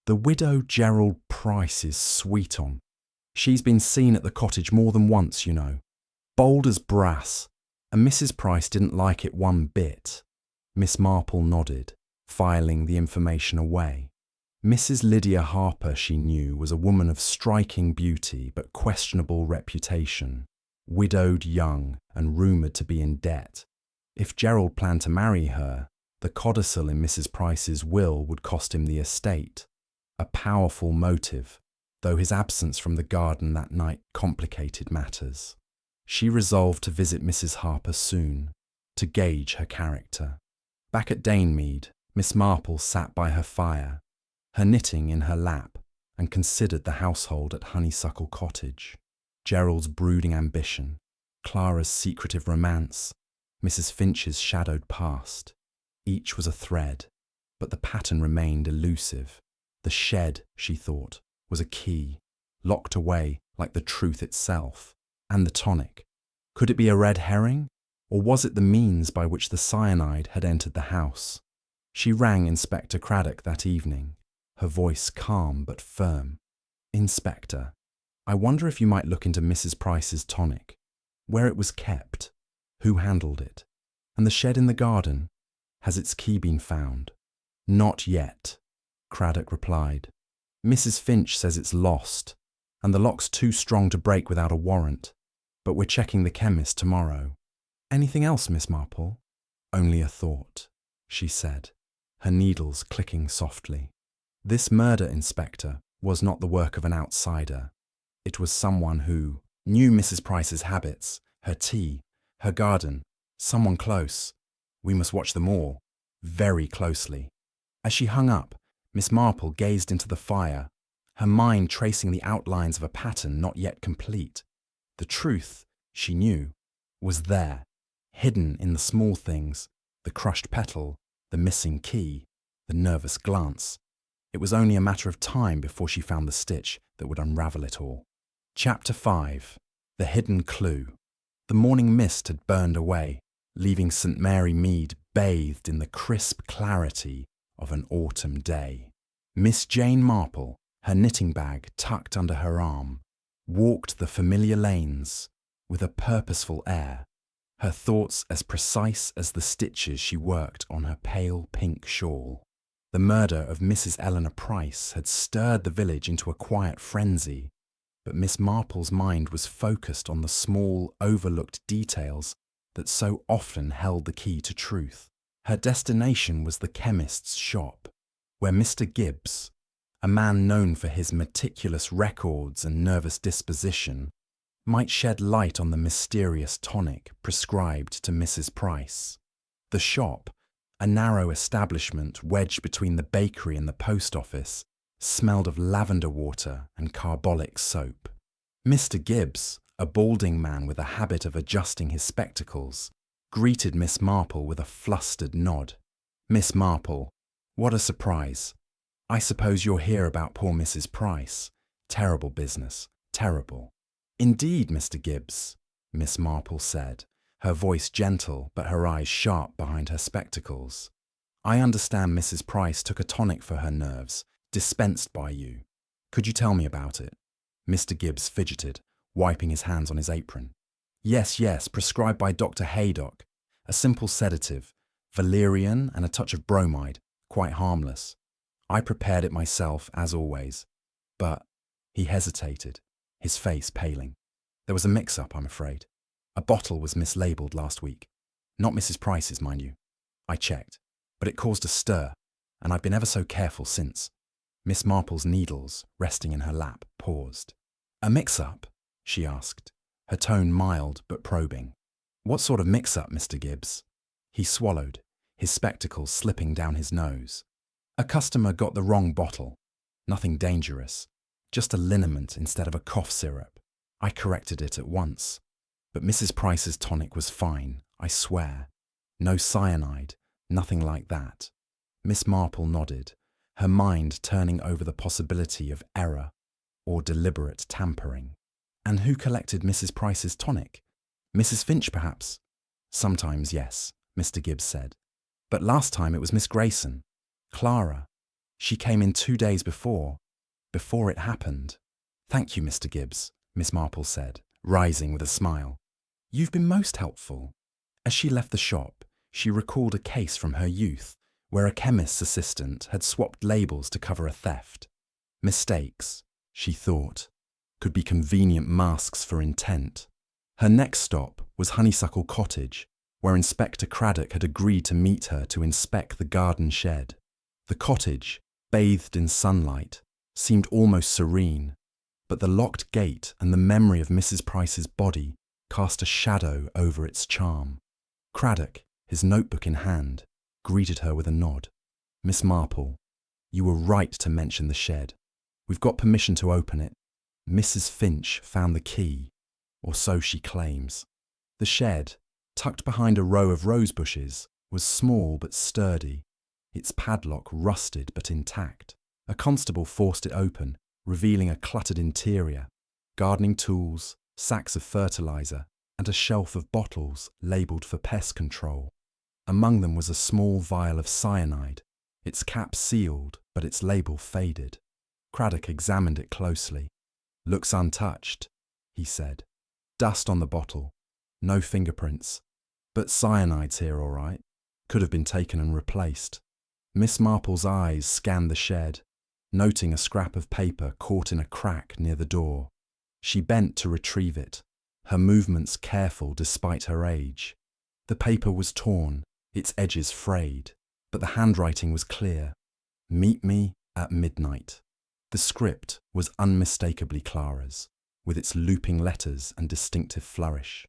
Speaker 1: "The widow Gerald Price's sweet-on. She's been seen at the cottage more than once, you know. Bold as brass, and Mrs. Price didn't like it one bit." Miss Marple nodded, filing the information away. Mrs. Lydia Harper, she knew, was a woman of striking beauty but questionable reputation, widowed young and rumoured to be in debt. If Gerald planned to marry her, the codicil in Mrs. Price's will would cost him the estate. A powerful motive, though his absence from the garden that night complicated matters. She resolved to visit Mrs. Harper soon, to gauge her character. Back at Mead, Miss Marple sat by her fire, her knitting in her lap, and considered the household at Honeysuckle Cottage. Gerald's brooding ambition, Clara's secretive romance, Mrs. Finch's shadowed past. Each was a thread, but the pattern remained elusive. The shed, she thought, was a key, locked away like the truth itself. And the tonic. Could it be a red herring? Or was it the means by which the cyanide had entered the house? She rang Inspector Craddock that evening, her voice calm but firm. "Inspector, I wonder if you might look into Mrs. Price's tonic, where it was kept, who handled it, and the shed in the garden. Has its key been found?" "Not yet," Craddock replied. "Mrs. Finch says it's lost, and the lock's too strong to break without a warrant. But we're checking the chemist tomorrow." "Anything else, Miss Marple?" "Only a thought," she said, her needles clicking softly. "This murder, Inspector, was not the work of an outsider. It was someone who knew Mrs. Price's habits, her tea, her garden, someone close. We must watch them all, very closely." As she hung up, Miss Marple gazed into the fire, her mind tracing the outlines of a pattern not yet complete. The truth, she knew, was there, hidden in the small things, the crushed petal, the missing key, the nervous glance. It was only a matter of time before she found the stitch that would unravel it all. Chapter 5. The Hidden Clue. The morning mist had burned away, leaving St. Mary Mead bathed in the crisp clarity of an autumn day. Miss Jane Marple, her knitting bag tucked under her arm, walked the familiar lanes with a purposeful air, her thoughts as precise as the stitches she worked on her pale pink shawl. The murder of Mrs. Eleanor Price had stirred the village into a quiet frenzy, but Miss Marple's mind was focused on the small, overlooked details that so often held the key to truth. Her destination was the chemist's shop, where Mr. Gibbs, a man known for his meticulous records and nervous disposition, might shed light on the mysterious tonic prescribed to Mrs. Price. The shop, a narrow establishment wedged between the bakery and the post office, smelled of lavender water and carbolic soap. Mr. Gibbs, a balding man with a habit of adjusting his spectacles, greeted Miss Marple with a flustered nod. "Miss Marple, what a surprise. I suppose you're here about poor Mrs. Price. Terrible business, terrible." "Indeed, Mr. Gibbs," Miss Marple said, her voice gentle but her eyes sharp behind her spectacles. "I understand Mrs. Price took a tonic for her nerves, dispensed by you. Could you tell me about it?" Mr. Gibbs fidgeted, wiping his hands on his apron. Yes, prescribed by Dr. Haydock. A simple sedative, valerian and a touch of bromide, quite harmless. I prepared it myself, as always. But," he hesitated, his face paling. "There was a mix-up, I'm afraid. A bottle was mislabeled last week. Not Mrs. Price's, mind you. I checked, but it caused a stir, and I've been ever so careful since." Miss Marple's needles, resting in her lap, paused. "A mix-up?" she asked, her tone mild but probing. "What sort of mix-up, Mr. Gibbs?" He swallowed, his spectacles slipping down his nose. "A customer got the wrong bottle. Nothing dangerous. Just a liniment instead of a cough syrup. I corrected it at once. But Mrs. Price's tonic was fine, I swear. No cyanide, nothing like that." Miss Marple nodded, her mind turning over the possibility of error or deliberate tampering. "And who collected Mrs. Price's tonic? Mrs. Finch, perhaps?" "Sometimes, yes," Mr. Gibbs said. "But last time it was Miss Grayson. Clara. She came in 2 days before it happened." "Thank you, Mr. Gibbs," Miss Marple said, rising with a smile. "You've been most helpful." As she left the shop, she recalled a case from her youth where a chemist's assistant had swapped labels to cover a theft. Mistakes, she thought, could be convenient masks for intent. Her next stop was Honeysuckle Cottage, where Inspector Craddock had agreed to meet her to inspect the garden shed. The cottage, bathed in sunlight, seemed almost serene, but the locked gate and the memory of Mrs. Price's body cast a shadow over its charm. Craddock, his notebook in hand, greeted her with a nod. "Miss Marple, you were right to mention the shed. We've got permission to open it. Mrs. Finch found the key, or so she claims." The shed, tucked behind a row of rose bushes, was small but sturdy, its padlock rusted but intact. A constable forced it open, revealing a cluttered interior, gardening tools, sacks of fertilizer, and a shelf of bottles labelled for pest control. Among them was a small vial of cyanide, its cap sealed but its label faded. Craddock examined it closely. "Looks untouched," he said. "Dust on the bottle, no fingerprints. But cyanide's here all right. Could have been taken and replaced." Miss Marple's eyes scanned the shed, noting a scrap of paper caught in a crack near the door. She bent to retrieve it, her movements careful despite her age. The paper was torn, its edges frayed, but the handwriting was clear. "Meet me at midnight." The script was unmistakably Clara's, with its looping letters and distinctive flourish.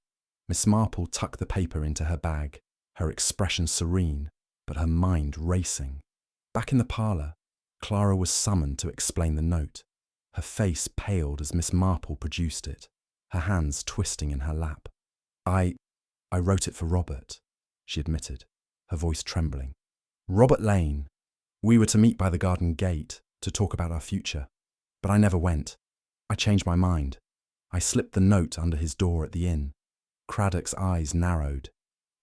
Speaker 1: Miss Marple tucked the paper into her bag, her expression serene, but her mind racing. Back in the parlour, Clara was summoned to explain the note. Her face paled as Miss Marple produced it, her hands twisting in her lap. I wrote it for Robert," she admitted, her voice trembling. "Robert Lane. We were to meet by the garden gate to talk about our future, but I never went. I changed my mind. I slipped the note under his door at the inn." Craddock's eyes narrowed.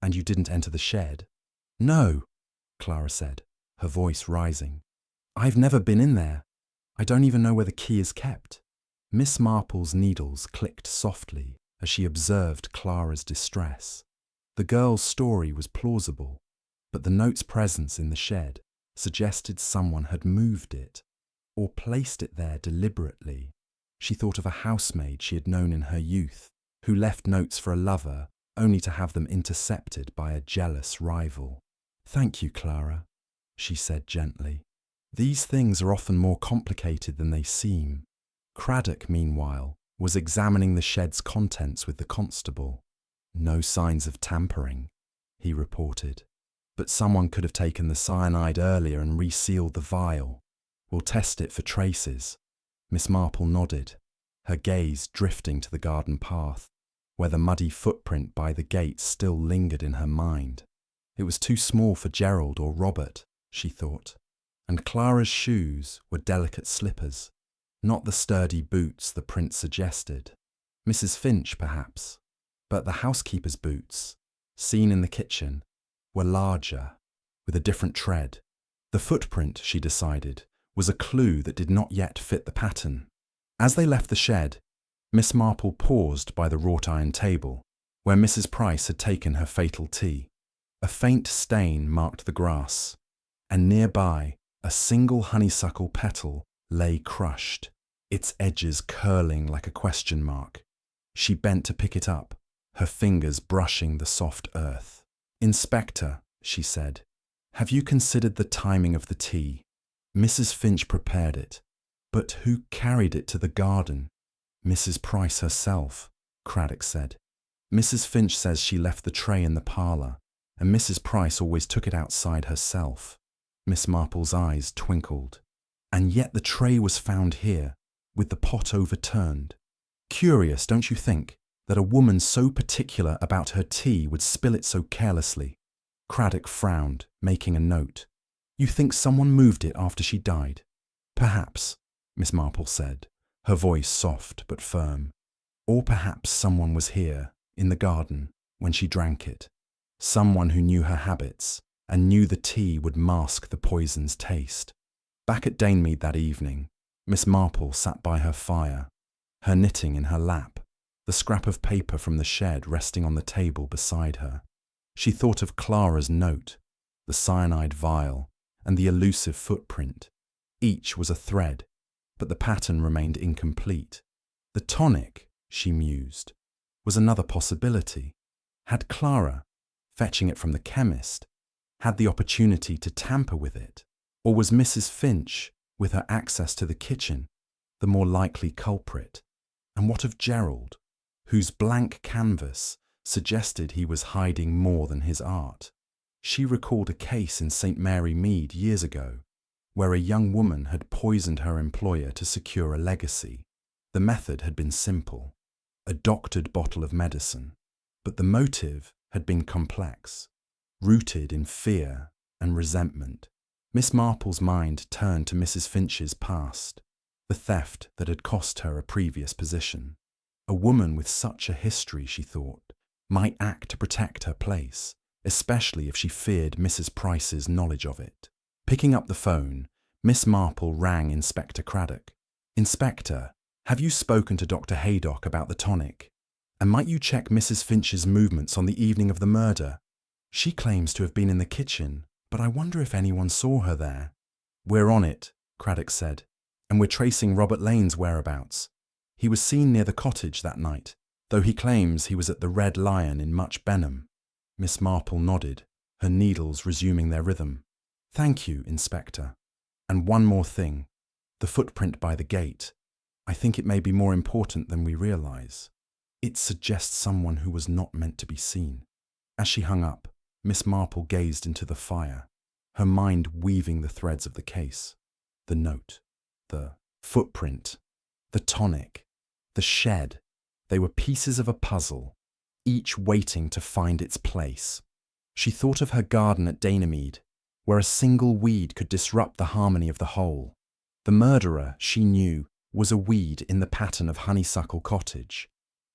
Speaker 1: "And you didn't enter the shed?" "No," Clara said, her voice rising. "I've never been in there. I don't even know where the key is kept." Miss Marple's needles clicked softly as she observed Clara's distress. The girl's story was plausible, but the note's presence in the shed suggested someone had moved it, or placed it there deliberately. She thought of a housemaid she had known in her youth, who left notes for a lover only to have them intercepted by a jealous rival. "Thank you, Clara," she said gently. "These things are often more complicated than they seem." Craddock, meanwhile, was examining the shed's contents with the constable. "No signs of tampering," he reported. "But someone could have taken the cyanide earlier and resealed the vial. We'll test it for traces." Miss Marple nodded, her gaze drifting to the garden path, where the muddy footprint by the gate still lingered in her mind. It was too small for Gerald or Robert, she thought, and Clara's shoes were delicate slippers, not the sturdy boots the print suggested. Mrs. Finch, perhaps, but the housekeeper's boots, seen in the kitchen, were larger, with a different tread. The footprint, she decided, was a clue that did not yet fit the pattern. As they left the shed, Miss Marple paused by the wrought-iron table, where Mrs. Price had taken her fatal tea. A faint stain marked the grass, and nearby a single honeysuckle petal lay crushed, its edges curling like a question mark. She bent to pick it up, her fingers brushing the soft earth. "Inspector," she said, "have you considered the timing of the tea? Mrs. Finch prepared it, but who carried it to the garden?" "Mrs. Price herself," Craddock said. "Mrs. Finch says she left the tray in the parlour, and Mrs. Price always took it outside herself." Miss Marple's eyes twinkled. "And yet the tray was found here, with the pot overturned. Curious, don't you think, that a woman so particular about her tea would spill it so carelessly?" Craddock frowned, making a note. "You think someone moved it after she died?" "Perhaps," Miss Marple said, her voice soft but firm. "Or perhaps someone was here, in the garden, when she drank it. Someone who knew her habits, and knew the tea would mask the poison's taste." Back at Danemead that evening, Miss Marple sat by her fire, her knitting in her lap, the scrap of paper from the shed resting on the table beside her. She thought of Clara's note, the cyanide vial, and the elusive footprint. Each was a thread, but the pattern remained incomplete. The tonic, she mused, was another possibility. Had Clara, fetching it from the chemist, had the opportunity to tamper with it? Or was Mrs. Finch, with her access to the kitchen, the more likely culprit? And what of Gerald, whose blank canvas suggested he was hiding more than his art? She recalled a case in St. Mary Mead years ago, where a young woman had poisoned her employer to secure a legacy. The method had been simple, a doctored bottle of medicine, but the motive had been complex, rooted in fear and resentment. Miss Marple's mind turned to Mrs. Finch's past, the theft that had cost her a previous position. A woman with such a history, she thought, might act to protect her place, especially if she feared Mrs. Price's knowledge of it. Picking up the phone, Miss Marple rang Inspector Craddock. "Inspector, have you spoken to Dr. Haydock about the tonic? And might you check Mrs. Finch's movements on the evening of the murder? She claims to have been in the kitchen, but I wonder if anyone saw her there." "We're on it," Craddock said, "and we're tracing Robert Lane's whereabouts. He was seen near the cottage that night, though he claims he was at the Red Lion in Much Benham." Miss Marple nodded, her needles resuming their rhythm. "Thank you, Inspector. And one more thing. The footprint by the gate. I think it may be more important than we realise. It suggests someone who was not meant to be seen." As she hung up, Miss Marple gazed into the fire, her mind weaving the threads of the case. The note, the footprint, the tonic, the shed. They were pieces of a puzzle, each waiting to find its place. She thought of her garden at Danemead, where a single weed could disrupt the harmony of the whole. The murderer, she knew, was a weed in the pattern of Honeysuckle Cottage,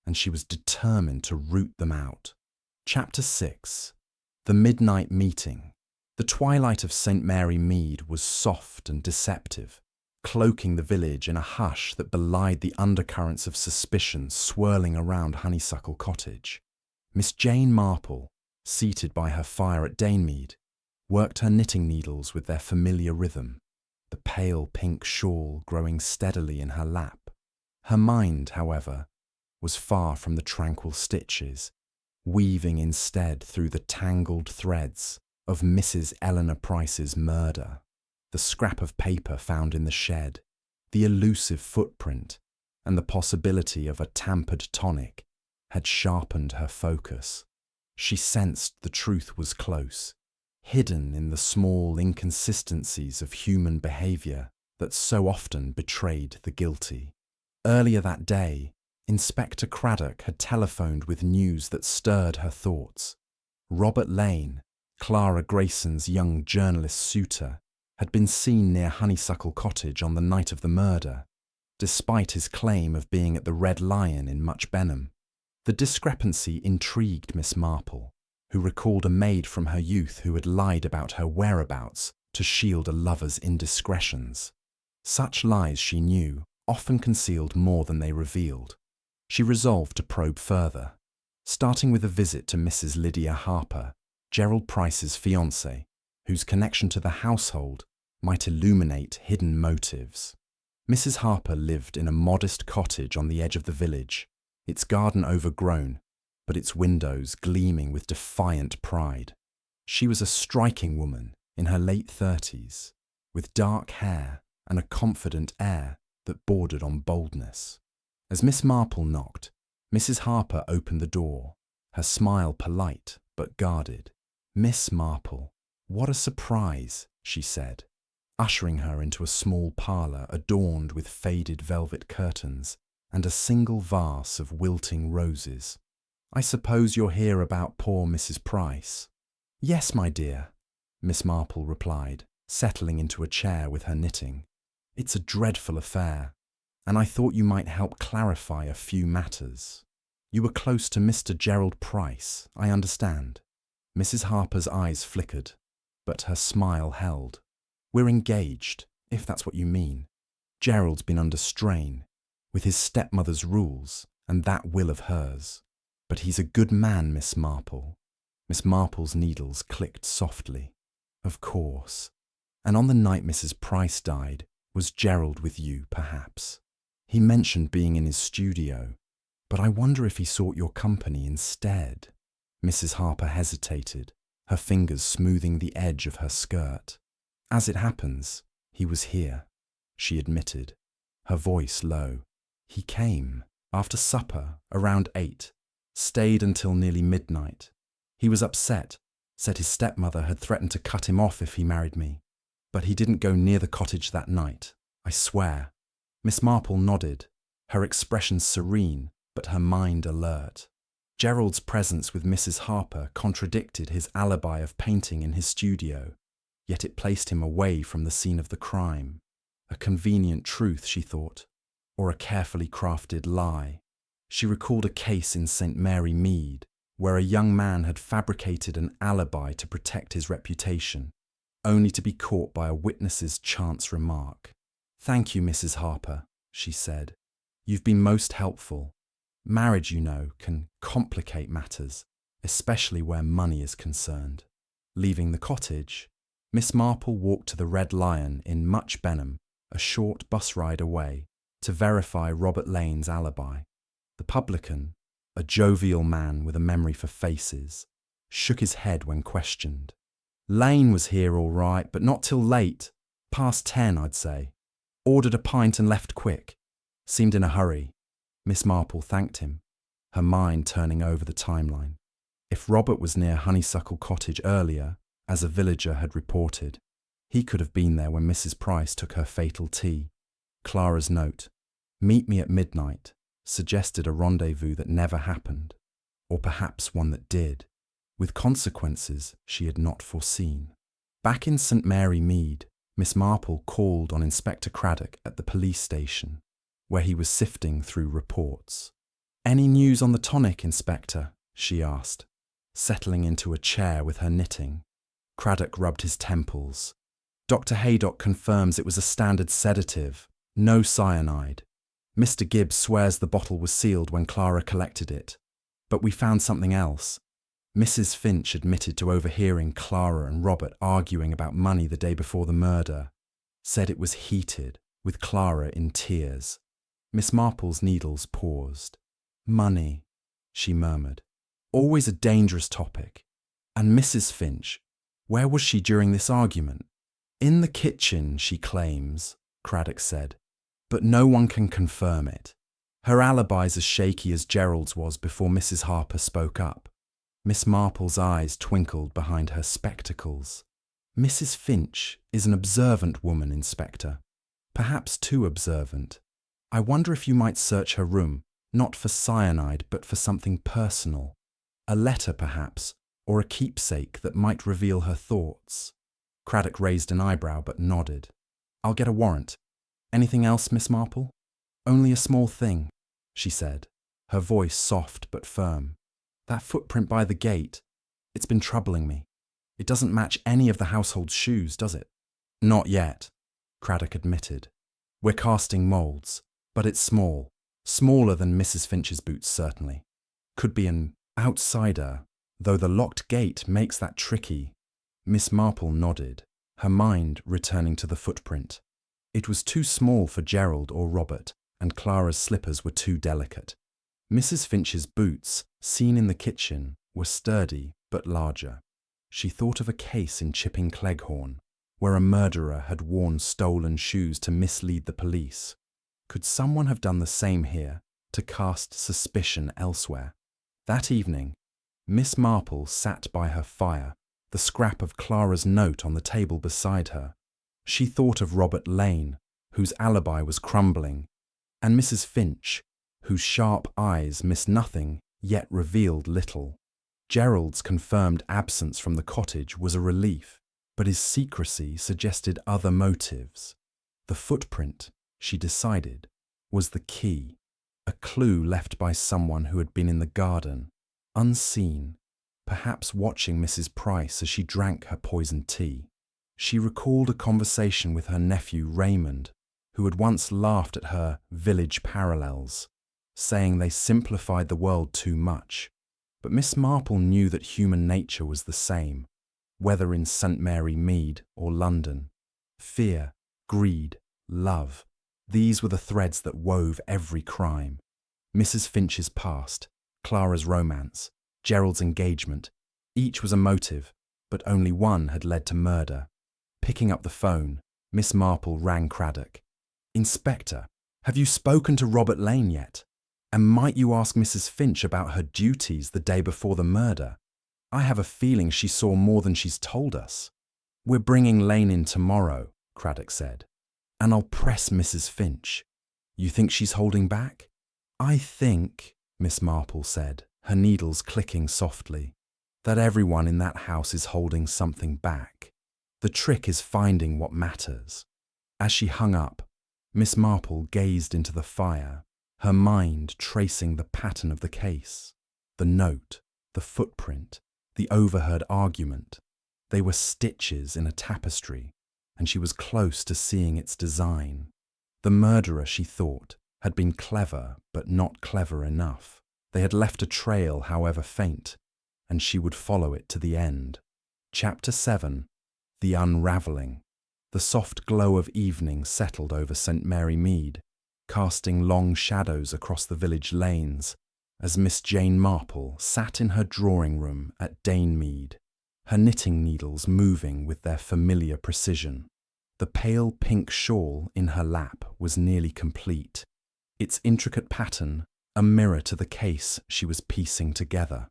Speaker 1: and she was determined to root them out. Chapter 6. The Midnight Meeting. The twilight of St. Mary Mead was soft and deceptive, cloaking the village in a hush that belied the undercurrents of suspicion swirling around Honeysuckle Cottage. Miss Jane Marple, seated by her fire at Danemead, worked her knitting needles with their familiar rhythm, the pale pink shawl growing steadily in her lap. Her mind, however, was far from the tranquil stitches, weaving instead through the tangled threads of Mrs. Eleanor Price's murder. The scrap of paper found in the shed, the elusive footprint, and the possibility of a tampered tonic had sharpened her focus. She sensed the truth was close, hidden in the small inconsistencies of human behaviour that so often betrayed the guilty. Earlier that day, Inspector Craddock had telephoned with news that stirred her thoughts. Robert Lane, Clara Grayson's young journalist suitor, had been seen near Honeysuckle Cottage on the night of the murder, despite his claim of being at the Red Lion in Much Benham. The discrepancy intrigued Miss Marple, who recalled a maid from her youth who had lied about her whereabouts to shield a lover's indiscretions. Such lies, she knew, often concealed more than they revealed. She resolved to probe further, starting with a visit to Mrs. Lydia Harper, Gerald Price's fiancée, whose connection to the household might illuminate hidden motives. Mrs. Harper lived in a modest cottage on the edge of the village, its garden overgrown, but its windows gleaming with defiant pride. She was a striking woman in her late 30s, with dark hair and a confident air that bordered on boldness. As Miss Marple knocked, Mrs. Harper opened the door, her smile polite but guarded. "Miss Marple, what a surprise," she said, ushering her into a small parlour adorned with faded velvet curtains and a single vase of wilting roses. "I suppose you're here about poor Mrs. Price?" "Yes, my dear," Miss Marple replied, settling into a chair with her knitting. "It's a dreadful affair, and I thought you might help clarify a few matters. You were close to Mr. Gerald Price, I understand." Mrs. Harper's eyes flickered, but her smile held. "We're engaged, if that's what you mean. Gerald's been under strain, with his stepmother's rules and that will of hers. But he's a good man, Miss Marple." Miss Marple's needles clicked softly. "Of course. And on the night Mrs. Price died, was Gerald with you, perhaps? He mentioned being in his studio, but I wonder if he sought your company instead." Mrs. Harper hesitated, her fingers smoothing the edge of her skirt. As it happens, he was here, she admitted, her voice low. He came, after supper, around 8, stayed until nearly midnight. He was upset, said his stepmother had threatened to cut him off if he married me. But he didn't go near the cottage that night, I swear. Miss Marple nodded, her expression serene, but her mind alert. Gerald's presence with Mrs. Harper contradicted his alibi of painting in his studio, yet it placed him away from the scene of the crime. A convenient truth, she thought, or a carefully crafted lie. She recalled a case in St. Mary Mead, where a young man had fabricated an alibi to protect his reputation, only to be caught by a witness's chance remark. "Thank you, Mrs. Harper," she said. "You've been most helpful. Marriage, you know, can complicate matters, especially where money is concerned." Leaving the cottage, Miss Marple walked to the Red Lion in Much Benham, a short bus ride away, to verify Robert Lane's alibi. The publican, a jovial man with a memory for faces, shook his head when questioned. "Lane was here all right, but not till late. Past 10, I'd say. Ordered a pint and left quick. Seemed in a hurry." Miss Marple thanked him, her mind turning over the timeline. If Robert was near Honeysuckle Cottage earlier, as a villager had reported, he could have been there when Mrs. Price took her fatal tea. Clara's note, "Meet me at midnight," suggested a rendezvous that never happened, or perhaps one that did, with consequences she had not foreseen. Back in St. Mary Mead, Miss Marple called on Inspector Craddock at the police station, where he was sifting through reports. "Any news on the tonic, Inspector?" she asked, settling into a chair with her knitting. Craddock rubbed his temples. "Dr. Haydock confirms it was a standard sedative, no cyanide. Mr. Gibbs swears the bottle was sealed when Clara collected it. But we found something else. Mrs. Finch admitted to overhearing Clara and Robert arguing about money the day before the murder. Said it was heated, with Clara in tears." Miss Marple's needles paused. "Money," she murmured. "Always a dangerous topic. And Mrs. Finch, where was she during this argument?" "In the kitchen, she claims," Craddock said. "But no one can confirm it. Her alibi's as shaky as Gerald's was before Mrs. Harper spoke up." Miss Marple's eyes twinkled behind her spectacles. "Mrs. Finch is an observant woman, Inspector. Perhaps too observant. I wonder if you might search her room, not for cyanide, but for something personal. A letter, perhaps, or a keepsake that might reveal her thoughts." Craddock raised an eyebrow but nodded. "I'll get a warrant. Anything else, Miss Marple?" "Only a small thing," she said, her voice soft but firm. "That footprint by the gate, it's been troubling me. It doesn't match any of the household's shoes, does it?" "Not yet," Craddock admitted. "We're casting moulds, but it's small. Smaller than Mrs. Finch's boots, certainly. Could be an outsider, though the locked gate makes that tricky." Miss Marple nodded, her mind returning to the footprint. It was too small for Gerald or Robert, and Clara's slippers were too delicate. Mrs. Finch's boots, seen in the kitchen, were sturdy but larger. She thought of a case in Chipping Cleghorn, where a murderer had worn stolen shoes to mislead the police. Could someone have done the same here, to cast suspicion elsewhere? That evening, Miss Marple sat by her fire, the scrap of Clara's note on the table beside her. She thought of Robert Lane, whose alibi was crumbling, and Mrs. Finch, whose sharp eyes missed nothing yet revealed little. Gerald's confirmed absence from the cottage was a relief, but his secrecy suggested other motives. The footprint, she decided, was the key, a clue left by someone who had been in the garden, unseen, perhaps watching Mrs. Price as she drank her poisoned tea. She recalled a conversation with her nephew Raymond, who had once laughed at her village parallels, saying they simplified the world too much. But Miss Marple knew that human nature was the same, whether in St. Mary Mead or London. Fear, greed, love, these were the threads that wove every crime. Mrs. Finch's past, Clara's romance, Gerald's engagement. Each was a motive, but only one had led to murder. Picking up the phone, Miss Marple rang Craddock. "Inspector, have you spoken to Robert Lane yet? And might you ask Mrs. Finch about her duties the day before the murder? I have a feeling she saw more than she's told us." "We're bringing Lane in tomorrow," Craddock said. "And I'll press Mrs. Finch. You think she's holding back?" "I think," Miss Marple said, her needles clicking softly, "that everyone in that house is holding something back. The trick is finding what matters." As she hung up, Miss Marple gazed into the fire, her mind tracing the pattern of the case. The note, the footprint, the overheard argument. They were stitches in a tapestry, and she was close to seeing its design. The murderer, she thought, had been clever, but not clever enough. They had left a trail, however faint, and she would follow it to the end. Chapter 7. The Unravelling. The soft glow of evening settled over St. Mary Mead, casting long shadows across the village lanes, as Miss Jane Marple sat in her drawing room at Mead, her knitting needles moving with their familiar precision. The pale pink shawl in her lap was nearly complete, its intricate pattern a mirror to the case she was piecing together.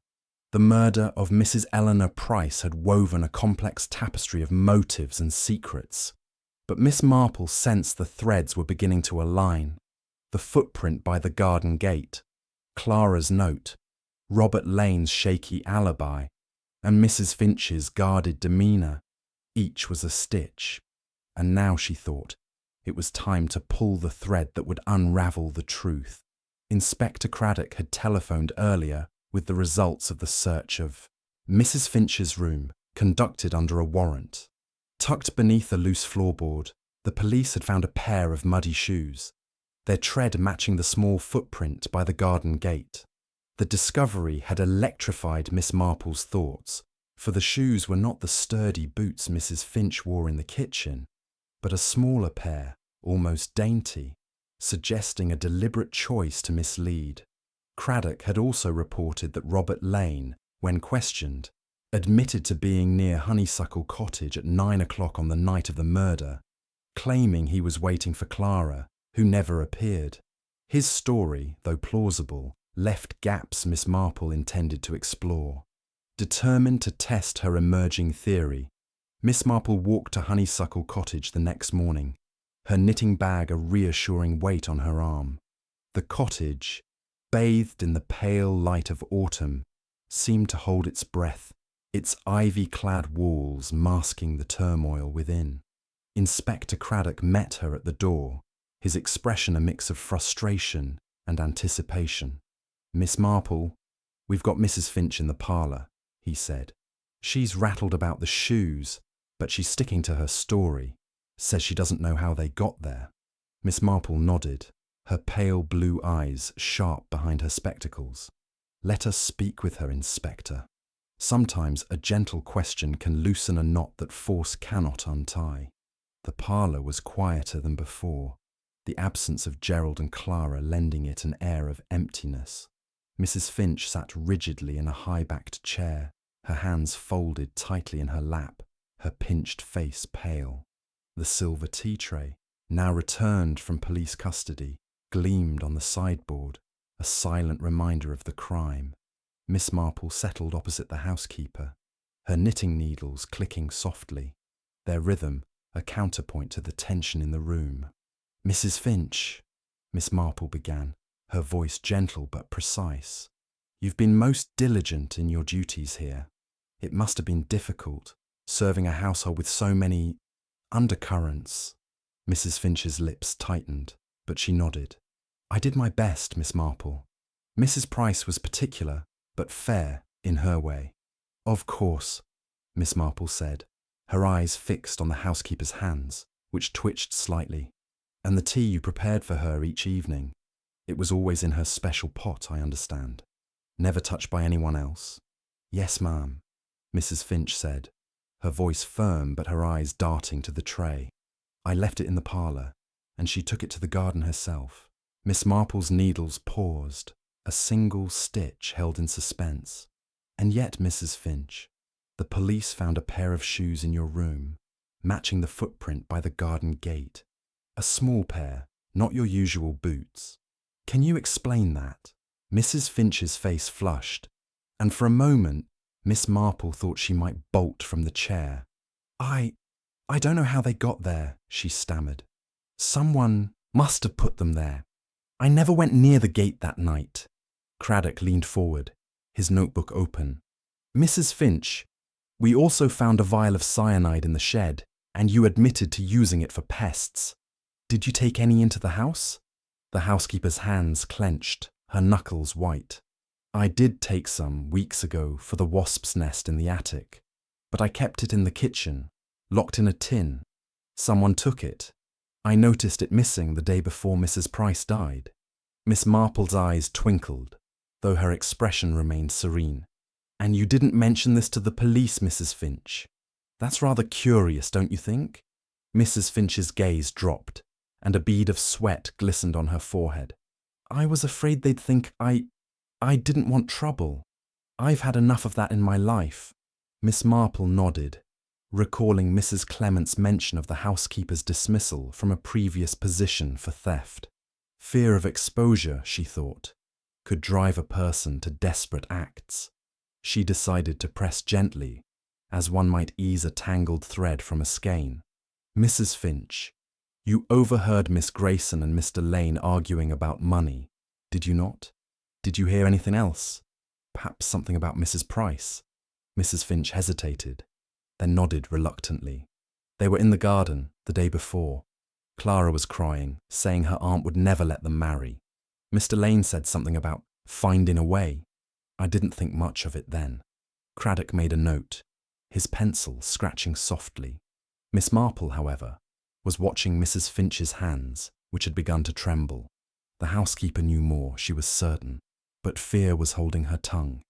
Speaker 1: The murder of Mrs. Eleanor Price had woven a complex tapestry of motives and secrets, but Miss Marple sensed the threads were beginning to align. The footprint by the garden gate, Clara's note, Robert Lane's shaky alibi, and Mrs. Finch's guarded demeanour, each was a stitch. And now, she thought, it was time to pull the thread that would unravel the truth. Inspector Craddock had telephoned earlier with the results of the search of Mrs. Finch's room, conducted under a warrant. Tucked beneath a loose floorboard, the police had found a pair of muddy shoes, their tread matching the small footprint by the garden gate. The discovery had electrified Miss Marple's thoughts, for the shoes were not the sturdy boots Mrs. Finch wore in the kitchen, but a smaller pair, almost dainty, suggesting a deliberate choice to mislead. Craddock had also reported that Robert Lane, when questioned, admitted to being near Honeysuckle Cottage at 9 o'clock on the night of the murder, claiming he was waiting for Clara, who never appeared. His story, though plausible, left gaps Miss Marple intended to explore. Determined to test her emerging theory, Miss Marple walked to Honeysuckle Cottage the next morning, her knitting bag a reassuring weight on her arm. The cottage, bathed in the pale light of autumn, seemed to hold its breath, its ivy-clad walls masking the turmoil within. Inspector Craddock met her at the door, his expression a mix of frustration and anticipation. "Miss Marple, we've got Mrs. Finch in the parlour," he said. "She's rattled about the shoes, but she's sticking to her story. Says she doesn't know how they got there." Miss Marple nodded, her pale blue eyes sharp behind her spectacles. "Let us speak with her, Inspector. Sometimes a gentle question can loosen a knot that force cannot untie." The parlour was quieter than before, the absence of Gerald and Clara lending it an air of emptiness. Mrs. Finch sat rigidly in a high-backed chair, her hands folded tightly in her lap, her pinched face pale. The silver tea tray, now returned from police custody, gleamed on the sideboard, a silent reminder of the crime. Miss Marple settled opposite the housekeeper, her knitting needles clicking softly, their rhythm a counterpoint to the tension in the room. "Mrs. Finch," Miss Marple began, her voice gentle but precise, "you've been most diligent in your duties here. It must have been difficult, serving a household with so many undercurrents." Mrs. Finch's lips tightened, but she nodded. "I did my best, Miss Marple. Mrs. Price was particular, but fair in her way." "Of course," Miss Marple said, her eyes fixed on the housekeeper's hands, which twitched slightly. "And the tea you prepared for her each evening. It was always in her special pot, I understand. Never touched by anyone else." "Yes, ma'am," Mrs. Finch said, her voice firm but her eyes darting to the tray. "I left it in the parlour, and she took it to the garden herself." Miss Marple's needles paused, a single stitch held in suspense. And yet, Mrs. Finch, the police found a pair of shoes in your room, matching the footprint by the garden gate. A small pair, not your usual boots. Can you explain that? Mrs. Finch's face flushed, and for a moment, Miss Marple thought she might bolt from the chair. I don't know how they got there, she stammered. Someone must have put them there. I never went near the gate that night. Craddock leaned forward, his notebook open. Mrs. Finch, we also found a vial of cyanide in the shed, and you admitted to using it for pests. Did you take any into the house? The housekeeper's hands clenched, her knuckles white. I did take some weeks ago for the wasp's nest in the attic, but I kept it in the kitchen, locked in a tin. Someone took it. I noticed it missing the day before Mrs. Price died. Miss Marple's eyes twinkled, though her expression remained serene. And you didn't mention this to the police, Mrs. Finch. That's rather curious, don't you think? Mrs. Finch's gaze dropped, and a bead of sweat glistened on her forehead. I was afraid they'd think I didn't want trouble. I've had enough of that in my life. Miss Marple nodded, recalling Mrs. Clement's mention of the housekeeper's dismissal from a previous position for theft. Fear of exposure, she thought, could drive a person to desperate acts. She decided to press gently, as one might ease a tangled thread from a skein. Mrs. Finch, you overheard Miss Grayson and Mr. Lane arguing about money, did you not? Did you hear anything else? Perhaps something about Mrs. Price? Mrs. Finch hesitated, then nodded reluctantly. They were in the garden the day before. Clara was crying, saying her aunt would never let them marry. Mr. Lane said something about finding a way. I didn't think much of it then. Craddock made a note, his pencil scratching softly. Miss Marple, however, was watching Mrs. Finch's hands, which had begun to tremble. The housekeeper knew more, she was certain, but fear was holding her tongue.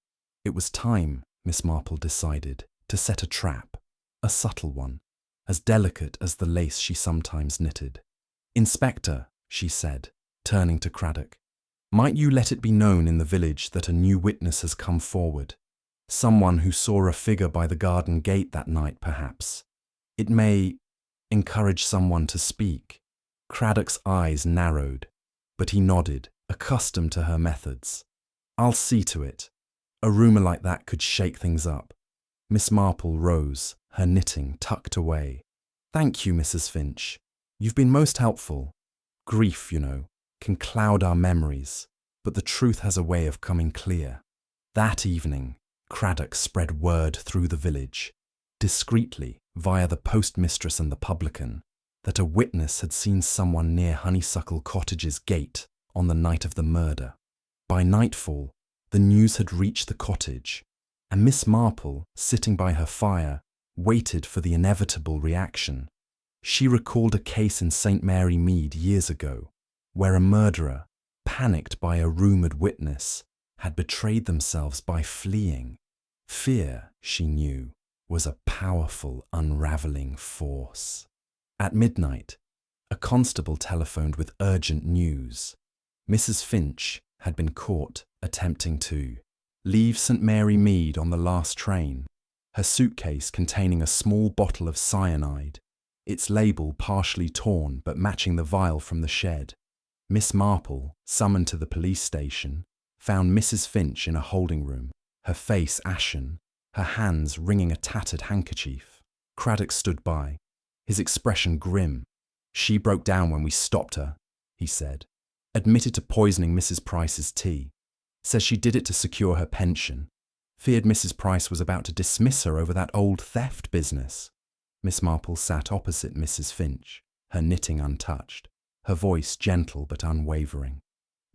Speaker 1: It was time, Miss Marple decided, to set a trap, a subtle one, as delicate as the lace she sometimes knitted. Inspector, she said, turning to Craddock, might you let it be known in the village that a new witness has come forward? Someone who saw a figure by the garden gate that night, perhaps. It may encourage someone to speak. Craddock's eyes narrowed, but he nodded, accustomed to her methods. I'll see to it. A rumour like that could shake things up. Miss Marple rose, her knitting tucked away. Thank you, Mrs. Finch. You've been most helpful. Grief, you know, can cloud our memories, but the truth has a way of coming clear. That evening, Craddock spread word through the village, discreetly via the postmistress and the publican, that a witness had seen someone near Honeysuckle Cottage's gate on the night of the murder. By nightfall, the news had reached the cottage, and Miss Marple, sitting by her fire, waited for the inevitable reaction. She recalled a case in St. Mary Mead years ago, where a murderer, panicked by a rumoured witness, had betrayed themselves by fleeing. Fear, she knew, was a powerful, unravelling force. At midnight, a constable telephoned with urgent news. Mrs. Finch had been caught attempting to leave St. Mary Mead on the last train, her suitcase containing a small bottle of cyanide, its label partially torn but matching the vial from the shed. Miss Marple, summoned to the police station, found Mrs. Finch in a holding room, her face ashen, her hands wringing a tattered handkerchief. Craddock stood by, his expression grim. She broke down when we stopped her, he said. Admitted to poisoning Mrs. Price's tea. Says she did it to secure her pension. Feared Mrs. Price was about to dismiss her over that old theft business. Miss Marple sat opposite Mrs. Finch, her knitting untouched, her voice gentle but unwavering.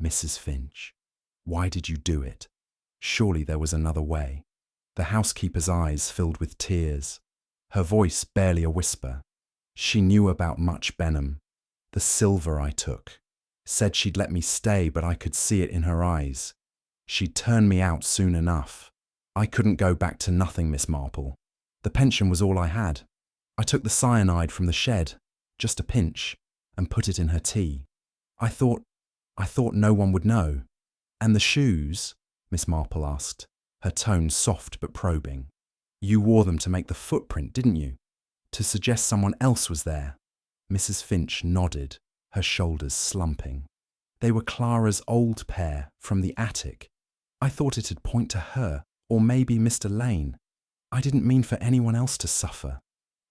Speaker 1: Mrs. Finch, why did you do it? Surely there was another way. The housekeeper's eyes filled with tears, her voice barely a whisper. She knew about Much Benham, the silver I took. Said she'd let me stay, but I could see it in her eyes. She'd turn me out soon enough. I couldn't go back to nothing, Miss Marple. The pension was all I had. I took the cyanide from the shed, just a pinch, and put it in her tea. I thought no one would know. And the shoes? Miss Marple asked, her tone soft but probing. "You wore them to make the footprint, didn't you? To suggest someone else was there?" Mrs. Finch nodded, her shoulders slumping. "They were Clara's old pair from the attic. I thought it'd point to her, or maybe Mr. Lane. I didn't mean for anyone else to suffer."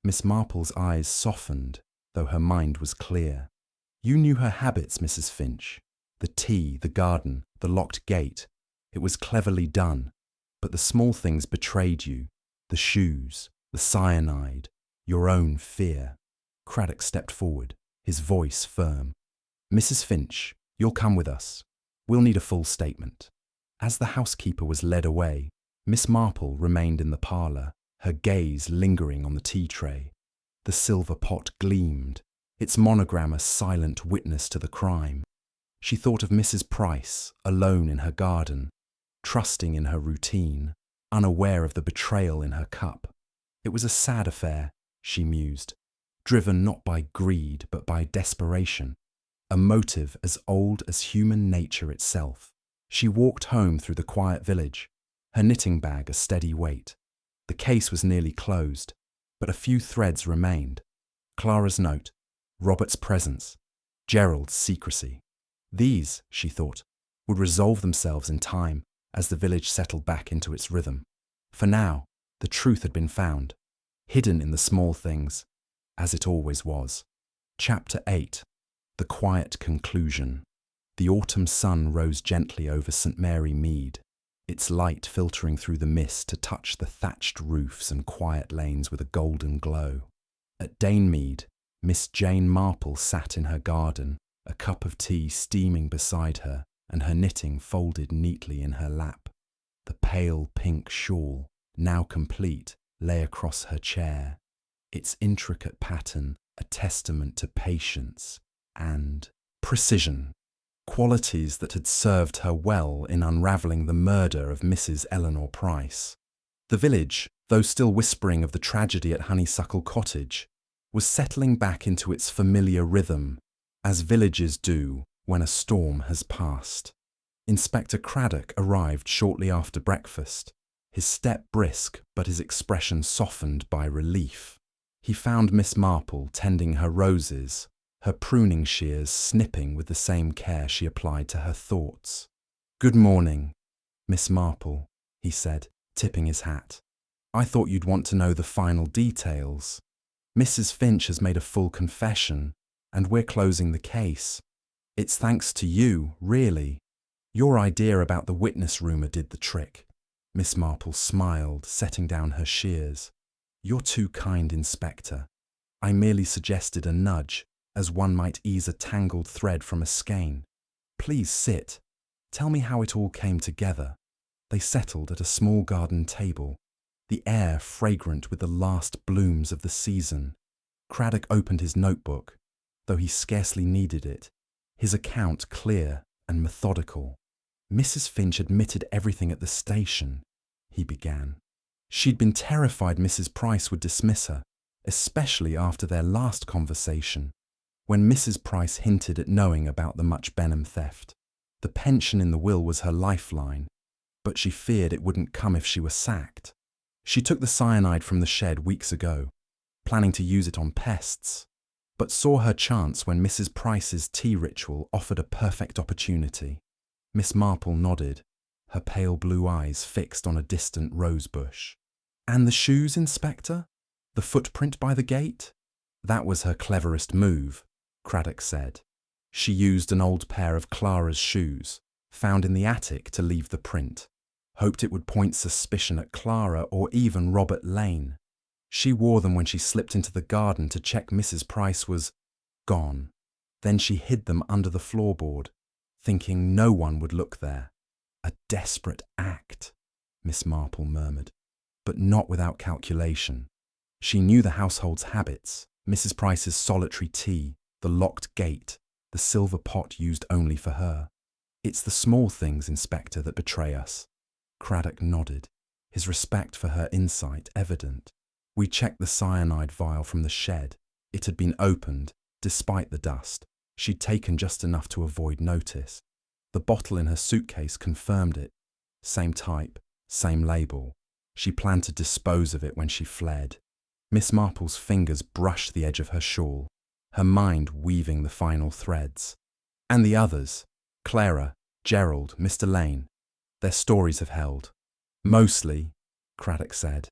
Speaker 1: Miss Marple's eyes softened, though her mind was clear. "You knew her habits, Mrs. Finch. The tea, the garden, the locked gate. It was cleverly done. But the small things betrayed you. The shoes, the cyanide, your own fear." Craddock stepped forward, his voice firm. "Mrs. Finch, you'll come with us. We'll need a full statement." As the housekeeper was led away, Miss Marple remained in the parlour, her gaze lingering on the tea tray. The silver pot gleamed, its monogram a silent witness to the crime. She thought of Mrs. Price, alone in her garden, trusting in her routine, unaware of the betrayal in her cup. It was a sad affair, she mused, driven not by greed but by desperation, a motive as old as human nature itself. She walked home through the quiet village, her knitting bag a steady weight. The case was nearly closed, but a few threads remained. Clara's note, Robert's presence, Gerald's secrecy. These, she thought, would resolve themselves in time as the village settled back into its rhythm. For now, the truth had been found, hidden in the small things, as it always was. Chapter 8. The Quiet Conclusion. The autumn sun rose gently over St. Mary Mead, its light filtering through the mist to touch the thatched roofs and quiet lanes with a golden glow. At Danemead, Miss Jane Marple sat in her garden, a cup of tea steaming beside her and her knitting folded neatly in her lap. The pale pink shawl, now complete, lay across her chair, its intricate pattern a testament to patience and precision, qualities that had served her well in unravelling the murder of Mrs. Eleanor Price. The village, though still whispering of the tragedy at Honeysuckle Cottage, was settling back into its familiar rhythm, as villages do when a storm has passed. Inspector Craddock arrived shortly after breakfast, his step brisk but his expression softened by relief. He found Miss Marple tending her roses, her pruning shears snipping with the same care she applied to her thoughts. "Good morning, Miss Marple," he said, tipping his hat. "I thought you'd want to know the final details. Mrs. Finch has made a full confession, and we're closing the case. It's thanks to you, really. Your idea about the witness rumour did the trick." Miss Marple smiled, setting down her shears. "You're too kind, Inspector. I merely suggested a nudge, as one might ease a tangled thread from a skein. Please sit. Tell me how it all came together." They settled at a small garden table, the air fragrant with the last blooms of the season. Craddock opened his notebook, though he scarcely needed it, his account clear and methodical. "Mrs. Finch admitted everything at the station," he began. "She'd been terrified Mrs. Price would dismiss her, especially after their last conversation, when Mrs. Price hinted at knowing about the Much Benham theft. The pension in the will was her lifeline, but she feared it wouldn't come if she were sacked. She took the cyanide from the shed weeks ago, planning to use it on pests, but saw her chance when Mrs. Price's tea ritual offered a perfect opportunity." Miss Marple nodded, her pale blue eyes fixed on a distant rose bush. "And the shoes, Inspector? The footprint by the gate?" "That was her cleverest move," Craddock said. "She used an old pair of Clara's shoes, found in the attic, to leave the print. Hoped it would point suspicion at Clara or even Robert Lane. She wore them when she slipped into the garden to check Mrs. Price was gone. Then she hid them under the floorboard, thinking no one would look there." "A desperate act," Miss Marple murmured, "but not without calculation. She knew the household's habits, Mrs. Price's solitary tea, the locked gate, the silver pot used only for her. It's the small things, Inspector, that betray us." Craddock nodded, his respect for her insight evident. "We checked the cyanide vial from the shed. It had been opened, despite the dust. She'd taken just enough to avoid notice. The bottle in her suitcase confirmed it. Same type, Same label. She planned to dispose of it when she fled. Miss Marple's fingers brushed the edge of her shawl, her mind weaving the final threads. And the others, Clara, Gerald, Mr. Lane, their stories have held. Mostly, Craddock said.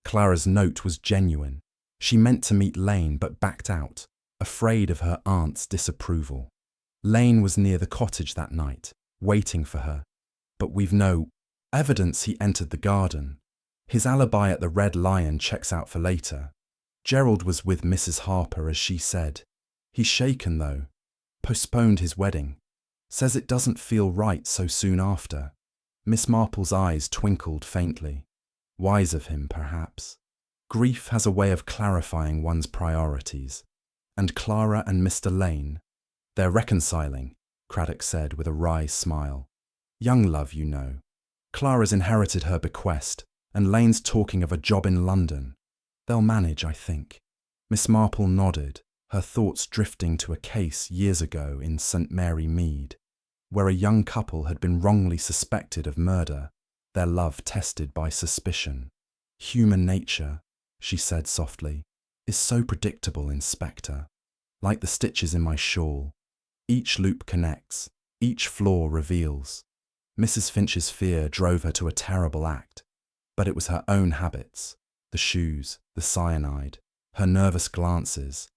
Speaker 1: Clara's note was genuine. She meant to meet Lane but backed out, afraid of her aunt's disapproval. Lane was near the cottage that night, waiting for her. But we've no evidence he entered the garden. His alibi at the Red Lion checks out for later. Gerald was with Mrs. Harper, as she said. He's shaken, though. Postponed his wedding. Says it doesn't feel right so soon after. Miss Marple's eyes twinkled faintly. Wise of him, perhaps. Grief has a way of clarifying one's priorities. And Clara and Mr. Lane, they're reconciling, Craddock said with a wry smile. Young love, you know. Clara's inherited her bequest, and Lane's talking of a job in London. They'll manage, I think. Miss Marple nodded, her thoughts drifting to a case years ago in St. Mary Mead, where a young couple had been wrongly suspected of murder, their love tested by suspicion. Human nature, she said softly, is so predictable, Inspector. Like the stitches in my shawl. Each loop connects, each flaw reveals. Mrs. Finch's fear drove her to a terrible act, but it was her own habits, the shoes, the cyanide, her nervous glances,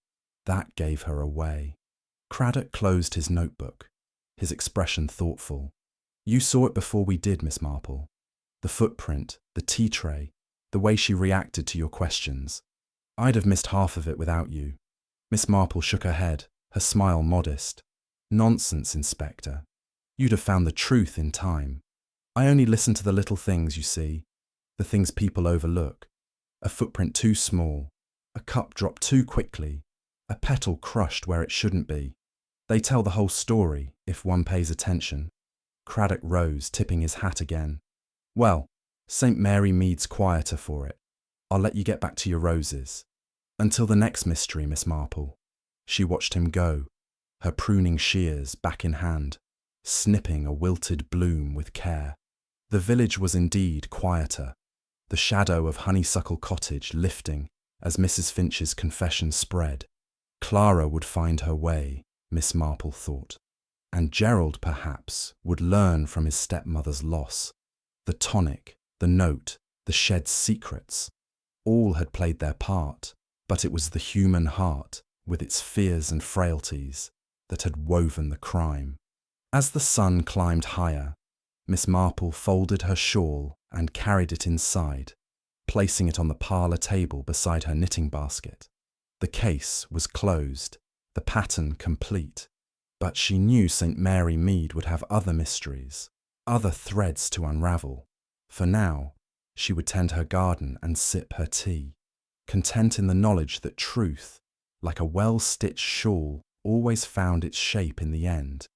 Speaker 1: that gave her away. Craddock closed his notebook, his expression thoughtful. You saw it before we did, Miss Marple. The footprint, the tea tray, the way she reacted to your questions. I'd have missed half of it without you. Miss Marple shook her head, her smile modest. Nonsense, Inspector. You'd have found the truth in time. I only listen to the little things, you see, the things people overlook. A footprint too small, a cup dropped too quickly, a petal crushed where it shouldn't be. They tell the whole story, if one pays attention. Craddock rose, tipping his hat again. Well, St. Mary Mead's quieter for it. I'll let you get back to your roses. Until the next mystery, Miss Marple. She watched him go, her pruning shears back in hand, snipping a wilted bloom with care. The village was indeed quieter, the shadow of Honeysuckle Cottage lifting as Mrs. Finch's confession spread. Clara would find her way, Miss Marple thought, and Gerald perhaps would learn from his stepmother's loss. The tonic, the note, the shed secrets, all had played their part, but it was the human heart, with its fears and frailties, that had woven the crime. As the sun climbed higher, Miss Marple folded her shawl and carried it inside, placing it on the parlour table beside her knitting basket. The case was closed, the pattern complete, but she knew St. Mary Mead would have other mysteries, other threads to unravel. For now, she would tend her garden and sip her tea, content in the knowledge that truth, like a well-stitched shawl, always found its shape in the end.